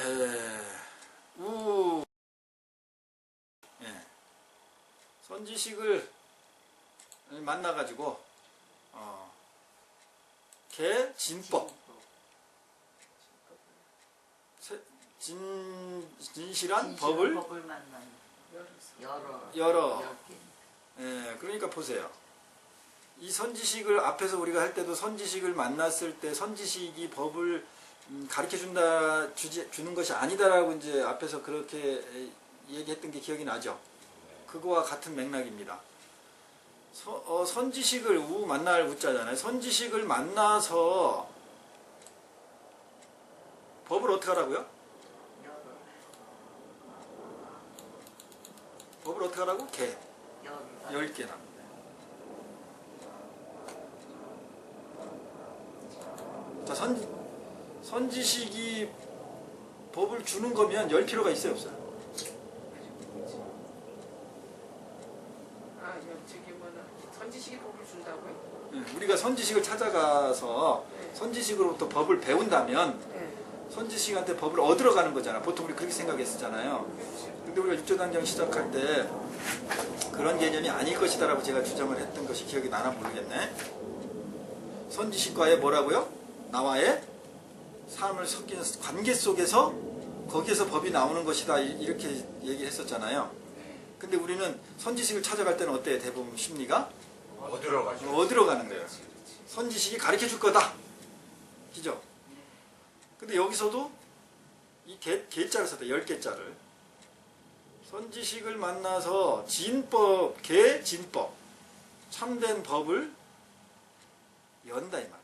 선지식을 만나가지고 개 진법 진실한 법을 만나는 열어서. 열어. 그러니까 보세요. 이 선지식을 앞에서 우리가 할 때도 선지식을 만났을 때 선지식이 법을 가르쳐 주는 것이 아니다라고 이제 앞에서 그렇게 얘기했던 게 기억이 나죠. 그거와 같은 맥락입니다. 선지식을 만날 우자잖아요. 선지식을 만나서 법을 어떻게 하라고요? 법을 어떻게 하라고? 개. 10개나. 자, 선지식이 법을 주는 거면 열 필요가 있어요, 없어요? 저기 뭐나 선지식이 법을 준다고요? 우리가 선지식을 찾아가서 선지식으로부터 법을 배운다면 선지식한테 법을 얻으러 가는 거잖아. 보통 우리 그렇게 생각했었잖아요. 근데 우리가 육조단경 시작할 때 그런 개념이 아닐 것이다라고 제가 주장을 했던 것이 기억이 나나 모르겠네. 선지식과의 뭐라고요? 나와의 삶을 섞이는 관계 속에서 거기에서 법이 나오는 것이다 이렇게 얘기를 했었잖아요. 근데 우리는 선지식을 찾아갈 때는 어때요? 대부분 심리가? 얻으러 가죠. 얻으러 가는 거예요. 선지식이 가르쳐 줄 거다. 그죠? 근데 여기서도 이 개자를 썼다. 10개자를. 선지식을 만나서 진법, 진법, 참된 법을 연다 이 말이에요.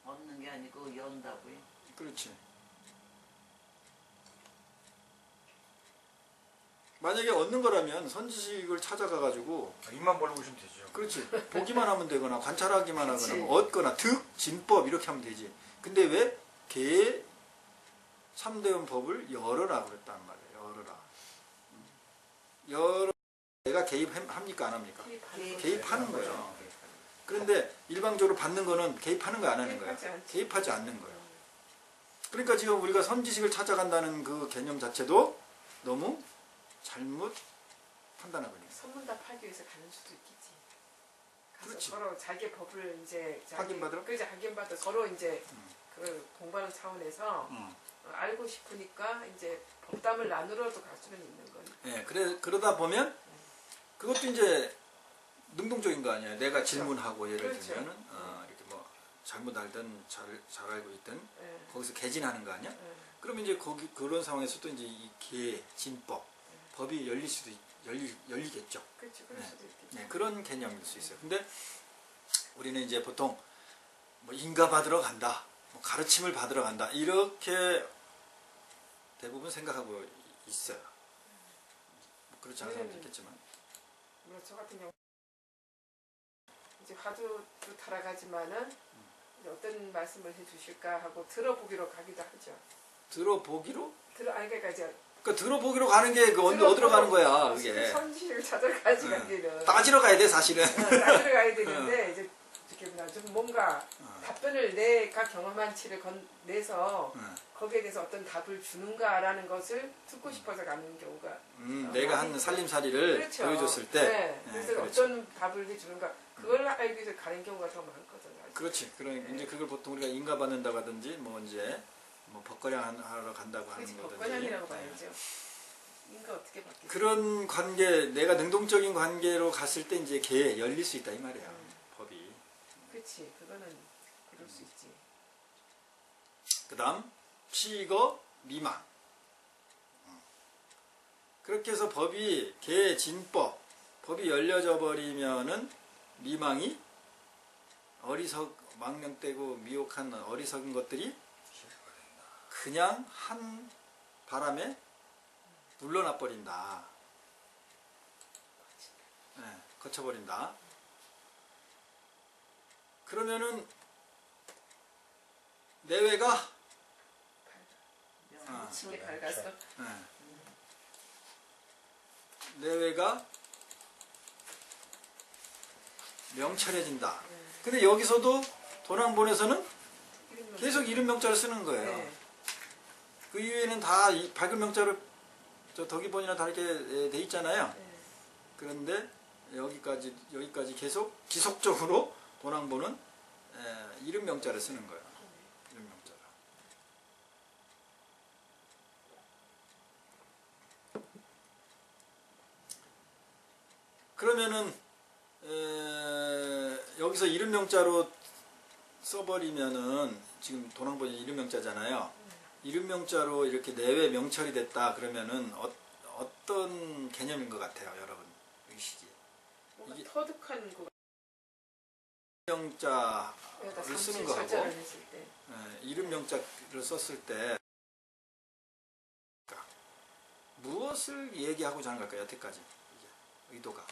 얻는 게 아니고 연다고요. 그렇지. 만약에 얻는 거라면 선지식을 찾아가가지고 입만 벌리고 있으면 되죠. 그렇지. 보기만 하면 되거나 관찰하기만 하거나 그치. 뭐 얻거나 진법 이렇게 하면 되지. 근데 왜 개의 참되은 법을 열어라 그랬단 말이에요. 열어라. 내가 개입합니까 안 합니까? 개입하는 거예요. 그런데 일방적으로 받는 거는 개입하는 거 안 하는 거예요. 개입하지 않는 거예요. 그러니까 지금 우리가 선지식을 찾아간다는 그 개념 자체도 너무 잘못 판단하고 있는 거예요. 선문답하기 위해서 가는 수도 있겠지. 가서 그렇지. 서로 자기 법을 이제 확인받으러? 그죠, 확인받아 서로 이제 그걸 공부하는 차원에서 알고 싶으니까 이제 법담을 나누러도 갈 수는 있는 거니까. 네, 그러다 보면 그것도 이제 능동적인 거 아니에요. 내가 그렇죠. 질문하고 예를 그렇죠. 들면은 이렇게 뭐 잘못 알든 잘 알고 있든 예. 거기서 개진하는 거 아니야? 예. 그러면 이제 그런 상황에서도 이제 이 개 진법 법이 열리겠죠. 그렇죠. 그럴 수도 있겠지. 네, 그런 개념일 수 있어요. 근데 우리는 이제 보통 뭐 인가 받으러 간다, 뭐 가르침을 받으러 간다 이렇게 대부분 생각하고 있어요. 뭐 그렇지 않은 사람도 있겠지만. 뭐 저 같은 경우 이제 화두도 달아가지만은 이제 어떤 말씀을 해주실까 하고 들어보기로 가기도 하죠. 들어보기로? 아니 그러니까 이제 그 들어보기로 가는 게 그 어디로 가는 거야 그게. 선지를 찾아러 가지 가기는. 따지러 가야 돼 사실은. 따지러 가야 되는데 이제 이렇게 뭐냐 좀 뭔가 답변을 내가 경험한 치를 내서 거기에 대해서 어떤 답을 주는가라는 것을 듣고 싶어서 가는 경우가 내가 한 살림살이를 그렇죠. 보여줬을 때. 네. 그래서 그렇죠. 어떤 답을 해주는가 그걸 알기 위해서 가는 경우가 더 많거든요. 그렇지. 그러니까 이제 그걸 보통 우리가 인가 받는다고 하든지 뭐 이제 뭐 법거량 하러 간다고 하는 그렇지 거든지. 법관형이라고 봐야죠. 인가 어떻게 바뀌지? 그런 관계, 내가 능동적인 관계로 갔을 때 이제 걔 열릴 수 있다 이 말이야. 법이. 그렇지 그거는 그럴 수 있지. 그다음 피거 미망. 그렇게 해서 법이 개진법, 법이 열려져 버리면은 미망이 망령되고 미혹한 어리석은 것들이 그냥 한 바람에 물러나 버린다. 네, 거쳐버린다. 그러면은 내외가 미치게 밝아서 네. 내외가 명철해진다. 근데 여기서도 도난본에서는 계속 이름 명자를 쓰는 거예요. 네. 그 이후에는 다 밝은 명자로 저 덕이본이나 다 이렇게 돼 있잖아요. 네. 그런데 여기까지 계속 지속적으로 도난본은 이름 명자를 쓰는 거예요. 이름 명자를. 그러면은 여기서 이름 명자로 써버리면은 지금 도난본이 이름 명자잖아요. 이름 명자로 이렇게 내외 명철이 됐다 그러면은 어떤 개념인 것 같아요, 여러분 의식이? 뭔가 이게- 터득한 거 명자를 쓰는 거하고 했을 때 이름 명자를 썼을 때 무엇을 얘기하고자 하는 걸까요? 여태까지 이게 의도가.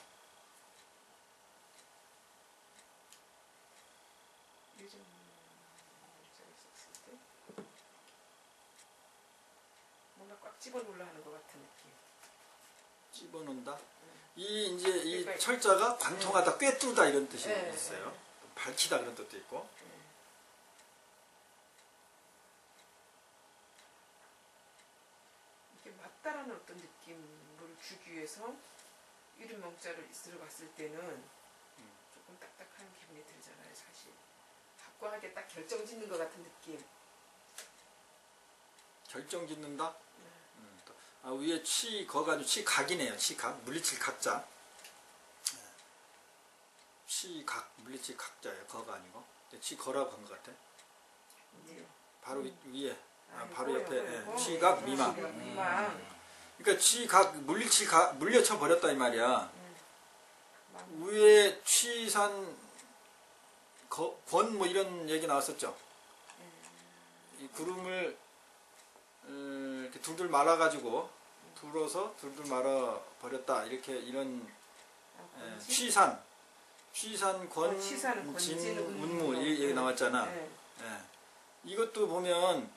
요즘 썼을 때 뭔가 꽉 집어넣으려 하는 것 같은 느낌. 집어넣는다. 이제 이 그러니까- 철자가 관통하다, 꿰뚫다 이런 뜻이 네, 있어요. 네. 또 밝히다 그런 뜻도 있고. 이게 맞다라는 어떤 느낌을 주기 위해서 이름 명자를 들어갔을 때는 조금 딱딱한 기분이 들잖아요, 사실. 확고하게 딱 결정짓는 것 같은 느낌. 결정짓는다. 위에 치거가 아니고 치각이네요. 치각, 물리칠 각자. 치각, 물리칠 각자예요. 거가 아니고. 치거라고 한 것 같아. 어디요? 바로 위에, 바로 요거, 옆에 요거, 요거. 치각, 미망. 치각, 미망. 그러니까 치각, 물리칠 각, 물려쳐 버렸다 이 말이야. 막 위에 취산 권 뭐 이런 얘기 나왔었죠. 이 구름을 이렇게 둘둘 말아가지고 둘어서 둘둘 말아 버렸다 이렇게 이런 취산 권, 취산, 권진, 진, 운무. 운무 이 얘기 나왔잖아. 네. 이것도 보면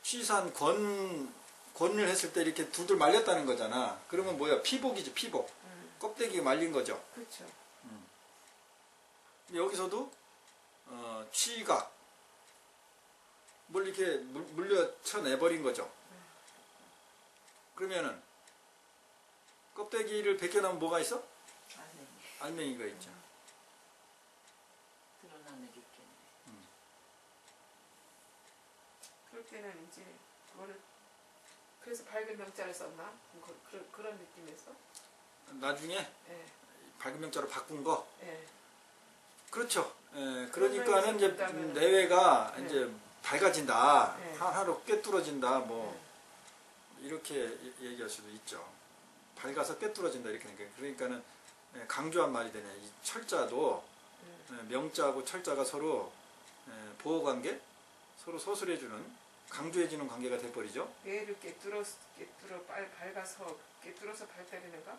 취산 권을 했을 때 이렇게 둘둘 말렸다는 거잖아. 그러면 뭐야? 피복이지 피복. 껍데기가 말린 거죠. 그렇죠. 여기서도 취각 뭘 이렇게 물려쳐 내버린 거죠. 그러면은 껍데기를 벗겨나면 뭐가 있어? 알맹이가 있죠. 드러나는 게 있겠네. 그럴 때는 이제 그거를 그래서 밝은 명자를 썼나? 그런 느낌에서. 나중에 예. 밝은 명자로 바꾼 거. 예. 그렇죠. 그러니까는 이제 본다면은- 내외가 네. 이제 밝아진다. 네. 하나로 꿰뚫어진다. 뭐 이렇게 얘기할 수도 있죠. 밝아서 꿰뚫어진다 이렇게 되니까 그러니까는 강조한 말이 되네. 이 철자도 명자하고 철자가 서로 보호관계, 서로 소설해주는 강조해주는 관계가 돼버리죠. 뇌를 밝아서 깨뚫어서 밝다리는가?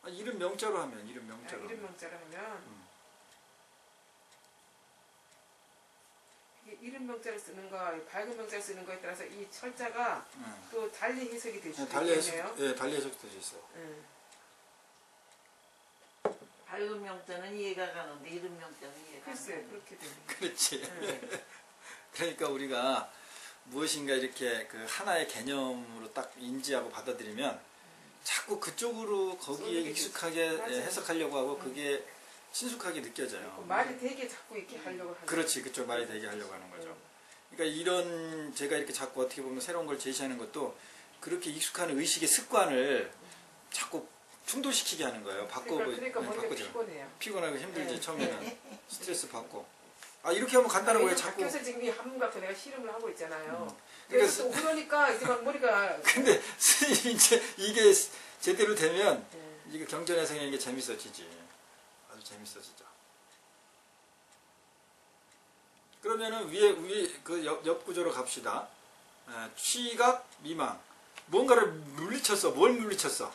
이름 명자로 하면 이름 명자로. 이름 명자를 하면 이게 이름 명자를 쓰는 거, 밝은 명자를 쓰는 거에 따라서 이 철자가 예. 또 달리 해석이 될 수도 달리 해석, 있겠네요. 예, 달리 해석될 수 있어요. 예. 밝은 명자는 이해가 가는데 이름 명자는 이해가 안 글쎄 가는. 그렇게 되네요. 그렇지. 예. 그러니까 우리가 무엇인가 이렇게 그 하나의 개념으로 딱 인지하고 받아들이면 자꾸 그쪽으로 거기에 쏠리게 익숙하게 되지. 예, 맞아요. 해석하려고 하고 그게 친숙하게 느껴져요. 말이 되게 자꾸 이렇게 하려고 하는. 그렇지, 그쪽 말이 되게 하려고 하는 거죠. 그러니까 이런 제가 이렇게 자꾸 어떻게 보면 새로운 걸 제시하는 것도 그렇게 익숙한 의식의 습관을 자꾸 충돌시키게 하는 거예요. 바꿔보, 그러니까 머리가 바꾸죠. 피곤해요. 피곤하고 힘들지 네. 처음에는 스트레스 받고. 아 이렇게 하면 간단한 거예요. 자꾸. 학교에서 지금 이 한문 갖고 내가 씨름을 하고 있잖아요. 그러니까 그래서 또 그러니까 이제 막 머리가 근데 스님이 이제 이게 제대로 되면 예. 이게 경전해석이 게 재밌어지지. 아주 재밌어지죠. 그러면은 위에 그 옆 구조로 갑시다. 취각, 미망. 뭔가를 물리쳤어. 뭘 물리쳤어?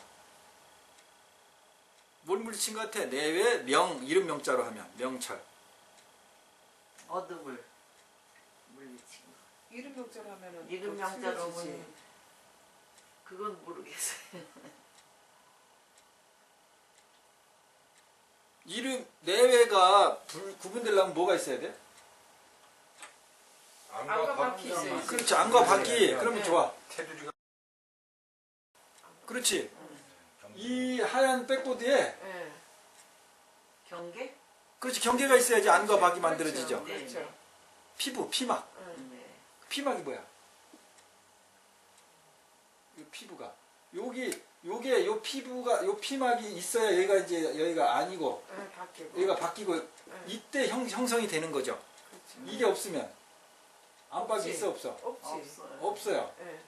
뭘 물리친 것 같아? 내외, 이름 명자로 하면 명철. 어둠을 물리친 거. 이름 명자로 하면은 이름 또 명자로 틀려지지. 하면 그건 모르겠어요. 이름 내외가 구분되려면 뭐가 있어야 돼? 안과 밖이 있어요. 그렇지. 안과 밖이. 그러면 네. 좋아. 테두리가 그렇지. 이 하얀 백보드에 예. 경계? 그렇지. 경계가 있어야지 안과 밖이 만들어지죠. 그렇죠. 네. 피부, 피막. 예. 네. 피막이 뭐야? 이 피부가. 요게 요 피부가 요 피막이 있어야 여기가 이제 여기가 아니고 예, 바뀌고. 여기가 바뀌고 예. 이때 형성이 되는 거죠. 그렇죠. 이게 없으면 안박이 없지. 있어 없어? 없지. 없어요. 없어요. 예.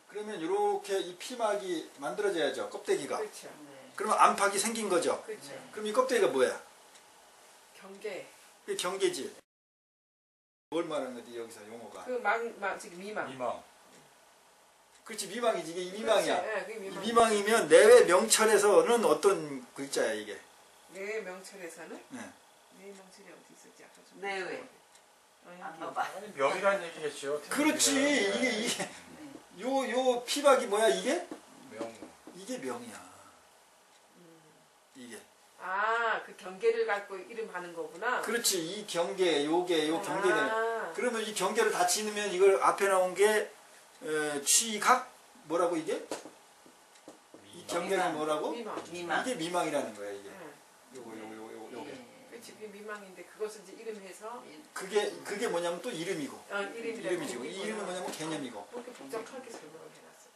그러면 이렇게 이 피막이 만들어져야죠. 껍데기가. 그렇죠. 네. 그러면 안팎이 생긴 거죠. 그렇죠. 네. 그럼 이 껍데기가 뭐야? 경계. 이게 경계지. 뭘 말하는 거지 여기서 용어가? 지금 미망. 미망. 그렇지 미망이지. 이게 이 미망이야. 그렇지. 예, 그게 이 미망. 미망이면 내외 명철에서는 어떤 글자야 이게? 내 명철에서는 네. 내 명철이 어디 있었지? 아까 좀. 내외. 안 가봐. 아니 명이라는 얘기겠죠. 그렇지. 이게 요 피박이 뭐야 이게? 명. 이게 명이야. 이게. 그 경계를 갖고 이름하는 거구나. 그렇지. 이 경계, 요 경계는. 아, 그러면 이 경계를 다 지으면 이걸 앞에 나온 게 취각 뭐라고 이게? 이 경계는 뭐라고? 미망. 미망. 이게 미망이라는 거야 이게. 예. 요게. 예. 그렇지. 그게 미망인데 그것을 이제 이름해서 그게 뭐냐면 또 이름이고. 이름이라고. 이름이지고. 이 이름은 뭐냐면 개념이고. 그렇게 복잡하게 설명을 해놨어.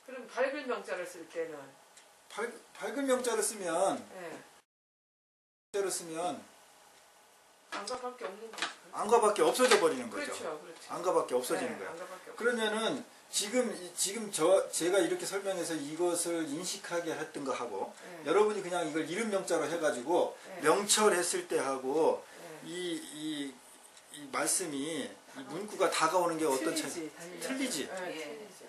그럼 밝은 명자를 쓸 때는 밝은 명자를 쓰면 예. 안과밖에 없는 거죠. 안과밖에 없어져 버리는 거죠. 그렇죠, 그렇죠. 안과밖에 없어지는 네, 거야. 안과밖에 없어요. 그러면은 지금 제가 이렇게 설명해서 이것을 인식하게 했던 거 하고 네. 여러분이 그냥 이걸 이름 명자로 해가지고 네. 명철했을 때 하고 네. 이 말씀이 이 문구가 다가오는 게 어떤 차이? 틀리지. 네, 예. 틀리죠.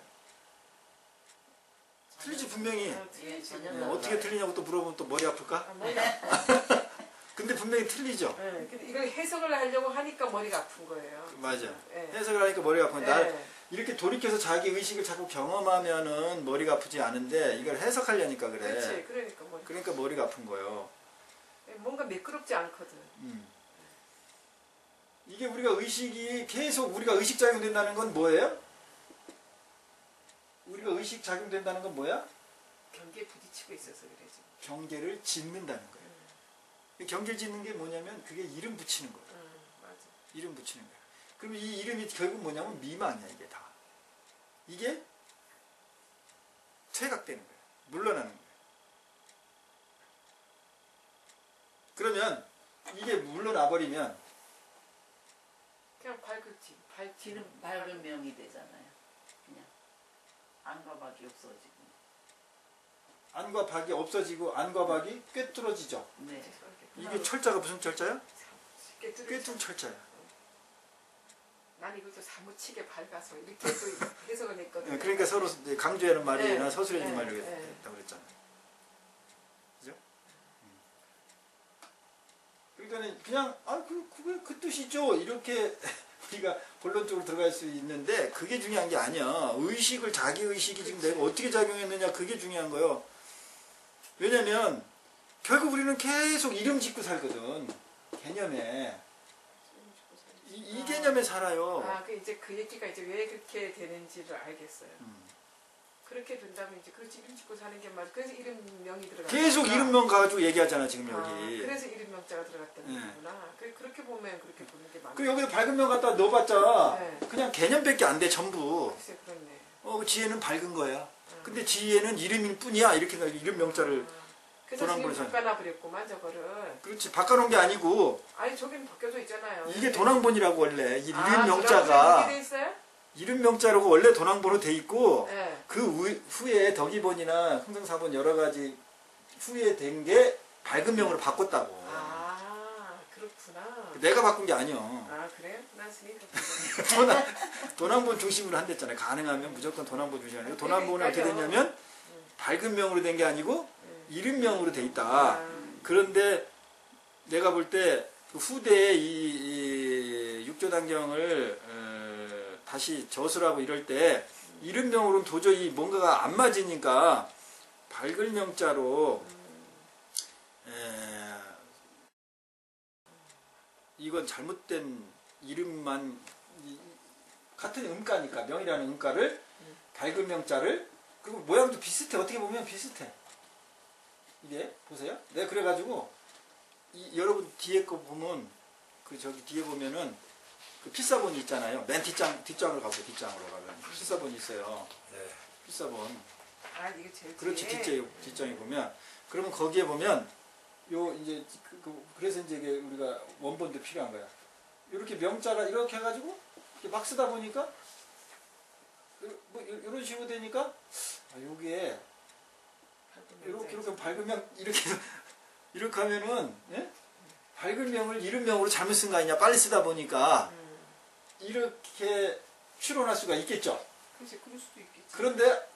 틀리지 분명히. 틀리지. 전혀 어떻게 틀리냐고 또 물어보면 또 머리 아플까? 뭐야? 근데 분명히 틀리죠. 네, 근데 이걸 해석을 하려고 하니까 머리가 아픈 거예요. 맞아. 네. 해석을 하니까 머리가 아픈데 네. 이렇게 돌이켜서 자기 의식을 자꾸 경험하면은 머리가 아프지 않은데 이걸 해석하려니까 그래. 그렇지. 그러니까 머리. 그러니까 머리가 아픈 거예요. 뭔가 매끄럽지 않거든. 이게 우리가 의식이 계속 우리가 의식 작용된다는 건 뭐예요? 우리가 의식 작용된다는 건 뭐야? 경계에 부딪히고 있어서 그래 지금. 경계를 짓는다는 거예요. 이 경계를 짓는 게 뭐냐면 그게 이름 붙이는 거예요. 맞아. 이름 붙이는 거예요. 그럼 이 이름이 결국 뭐냐면 미망이야 이게 다. 이게 퇴각되는 거예요. 물러나는 거예요. 그러면 이게 물러나 버리면 그냥 밝을지. 뒤는 밝은 명이 되잖아요. 그냥 안과 밖이 없어지고. 안과 박이 없어지고 안과 박이 꿰뚫어지죠. 네. 이게 철자가 무슨 철자야? 꿰뚫 꿰뚫 철자야. 난 이것도 사무치게 밝아서 이렇게 또 해석을 했거든. 그러니까 서로 이제 강조하는 말이나 네. 서술해주는 네. 말이 네. 있다고 그랬잖아. 그죠? 그러니까는 그냥 그게 그 뜻이죠 이렇게 우리가 본론적으로 들어갈 수 있는데 그게 중요한 게 아니야. 의식을 자기 의식이 지금 내가 어떻게 작용했느냐 그게 중요한 거예요. 왜냐면 결국 우리는 계속 이름 짓고 살거든. 개념에 이 개념에 살아요. 이제 그 얘기가 이제 왜 그렇게 되는지를 알겠어요. 그렇게 된다면 이제 그렇지 이름 짓고 사는 게 맞아. 그래서 이름명이 들어가. 계속 이름명 가지고 얘기하잖아 지금 여기. 그래서 이름명자가 들어갔다는 네. 거구나. 그렇게 보면 그렇게 보는 게 맞아. 그 여기서 밝은 명 갖다 넣어봤자 네. 그냥 개념밖에 안 돼 전부. 글쎄 그렇네. 그 지혜는 밝은 거야. 근데 지혜는 이름일 뿐이야. 이렇게 이름 명자를. 그래서 지금 도난번호선. 바꿔놔버렸구만 저거를. 그렇지 바꿔놓은 게 아니고 아니 저기는 바뀌어져 있잖아요. 이게 도난번이라고 원래 이 이름 이렇게 명자가 돼 있어요? 이름 명자라고 원래 도난번호 돼 있고 네. 그 후에 덕이번이나 흥정사번 여러 가지 후에 된 게 밝은 명으로 바꿨다고. 그렇구나. 내가 바꾼 게 아니야. 그래요? 난 스님 그렇구나. 도난번 중심으로 한댔잖아요. 가능하면 무조건 도난번 중심이 아니고 도난번은 어떻게 됐냐면 밝은 명으로 된 게 아니고 이름명으로 돼 있다. 그런데 내가 볼 때 후대에 이 육조단경을 다시 저술하고 이럴 때 이름명으로는 도저히 뭔가가 안 맞으니까 밝은 명자로 이건 잘못된 이름만 같은 음가니까 명이라는 음가를 밝은 명자를 그리고 모양도 비슷해. 어떻게 보면 비슷해. 이게 보세요. 내가 그래가지고 여러분 뒤에 거 보면 그 저기 뒤에 보면은 그 필사본이 있잖아요. 맨 뒷장으로 가보세요. 뒷장으로 가면 필사본이 있어요. 네. 필사본. 이게 제일 그렇지 뒤에. 뒷장에 보면 그러면 거기에 보면 요 이제 그래서 이제 이게 우리가 원본도 필요한 거야. 이렇게 명자가 이렇게 해가지고 이렇게 막 쓰다 보니까 뭐 이런 식으로 되니까 여기에 이렇게 밝으면 이렇게 하면은 예? 밝은 명을 이름명으로 잘못 쓴 거 아니냐 빨리 쓰다 보니까 이렇게 추론할 수가 있겠죠. 그렇지 그럴 수도 있겠지. 그런데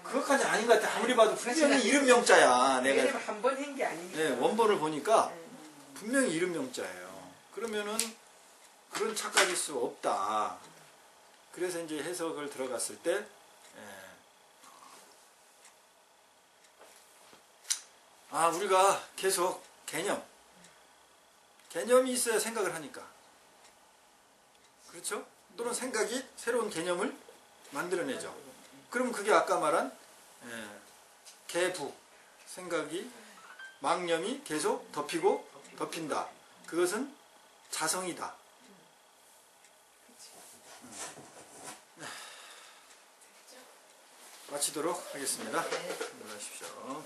그것까지 아닌 것 같아. 아무리 봐도 분명히 이름명자야. 내가 왜냐면 한 번 한 게 아니니까. 네, 원본을 보니까 분명히 이름명자예요. 그러면은 그런 착각일 수 없다. 그래서 이제 해석을 들어갔을 때 우리가 계속 개념이 있어야 생각을 하니까. 그렇죠? 또는 생각이 새로운 개념을 만들어내죠. 그럼 그게 아까 말한 개부, 생각이, 망념이 계속 덮이고 덮인다. 그것은 자성이다. 마치도록 하겠습니다. 안녕하십시오.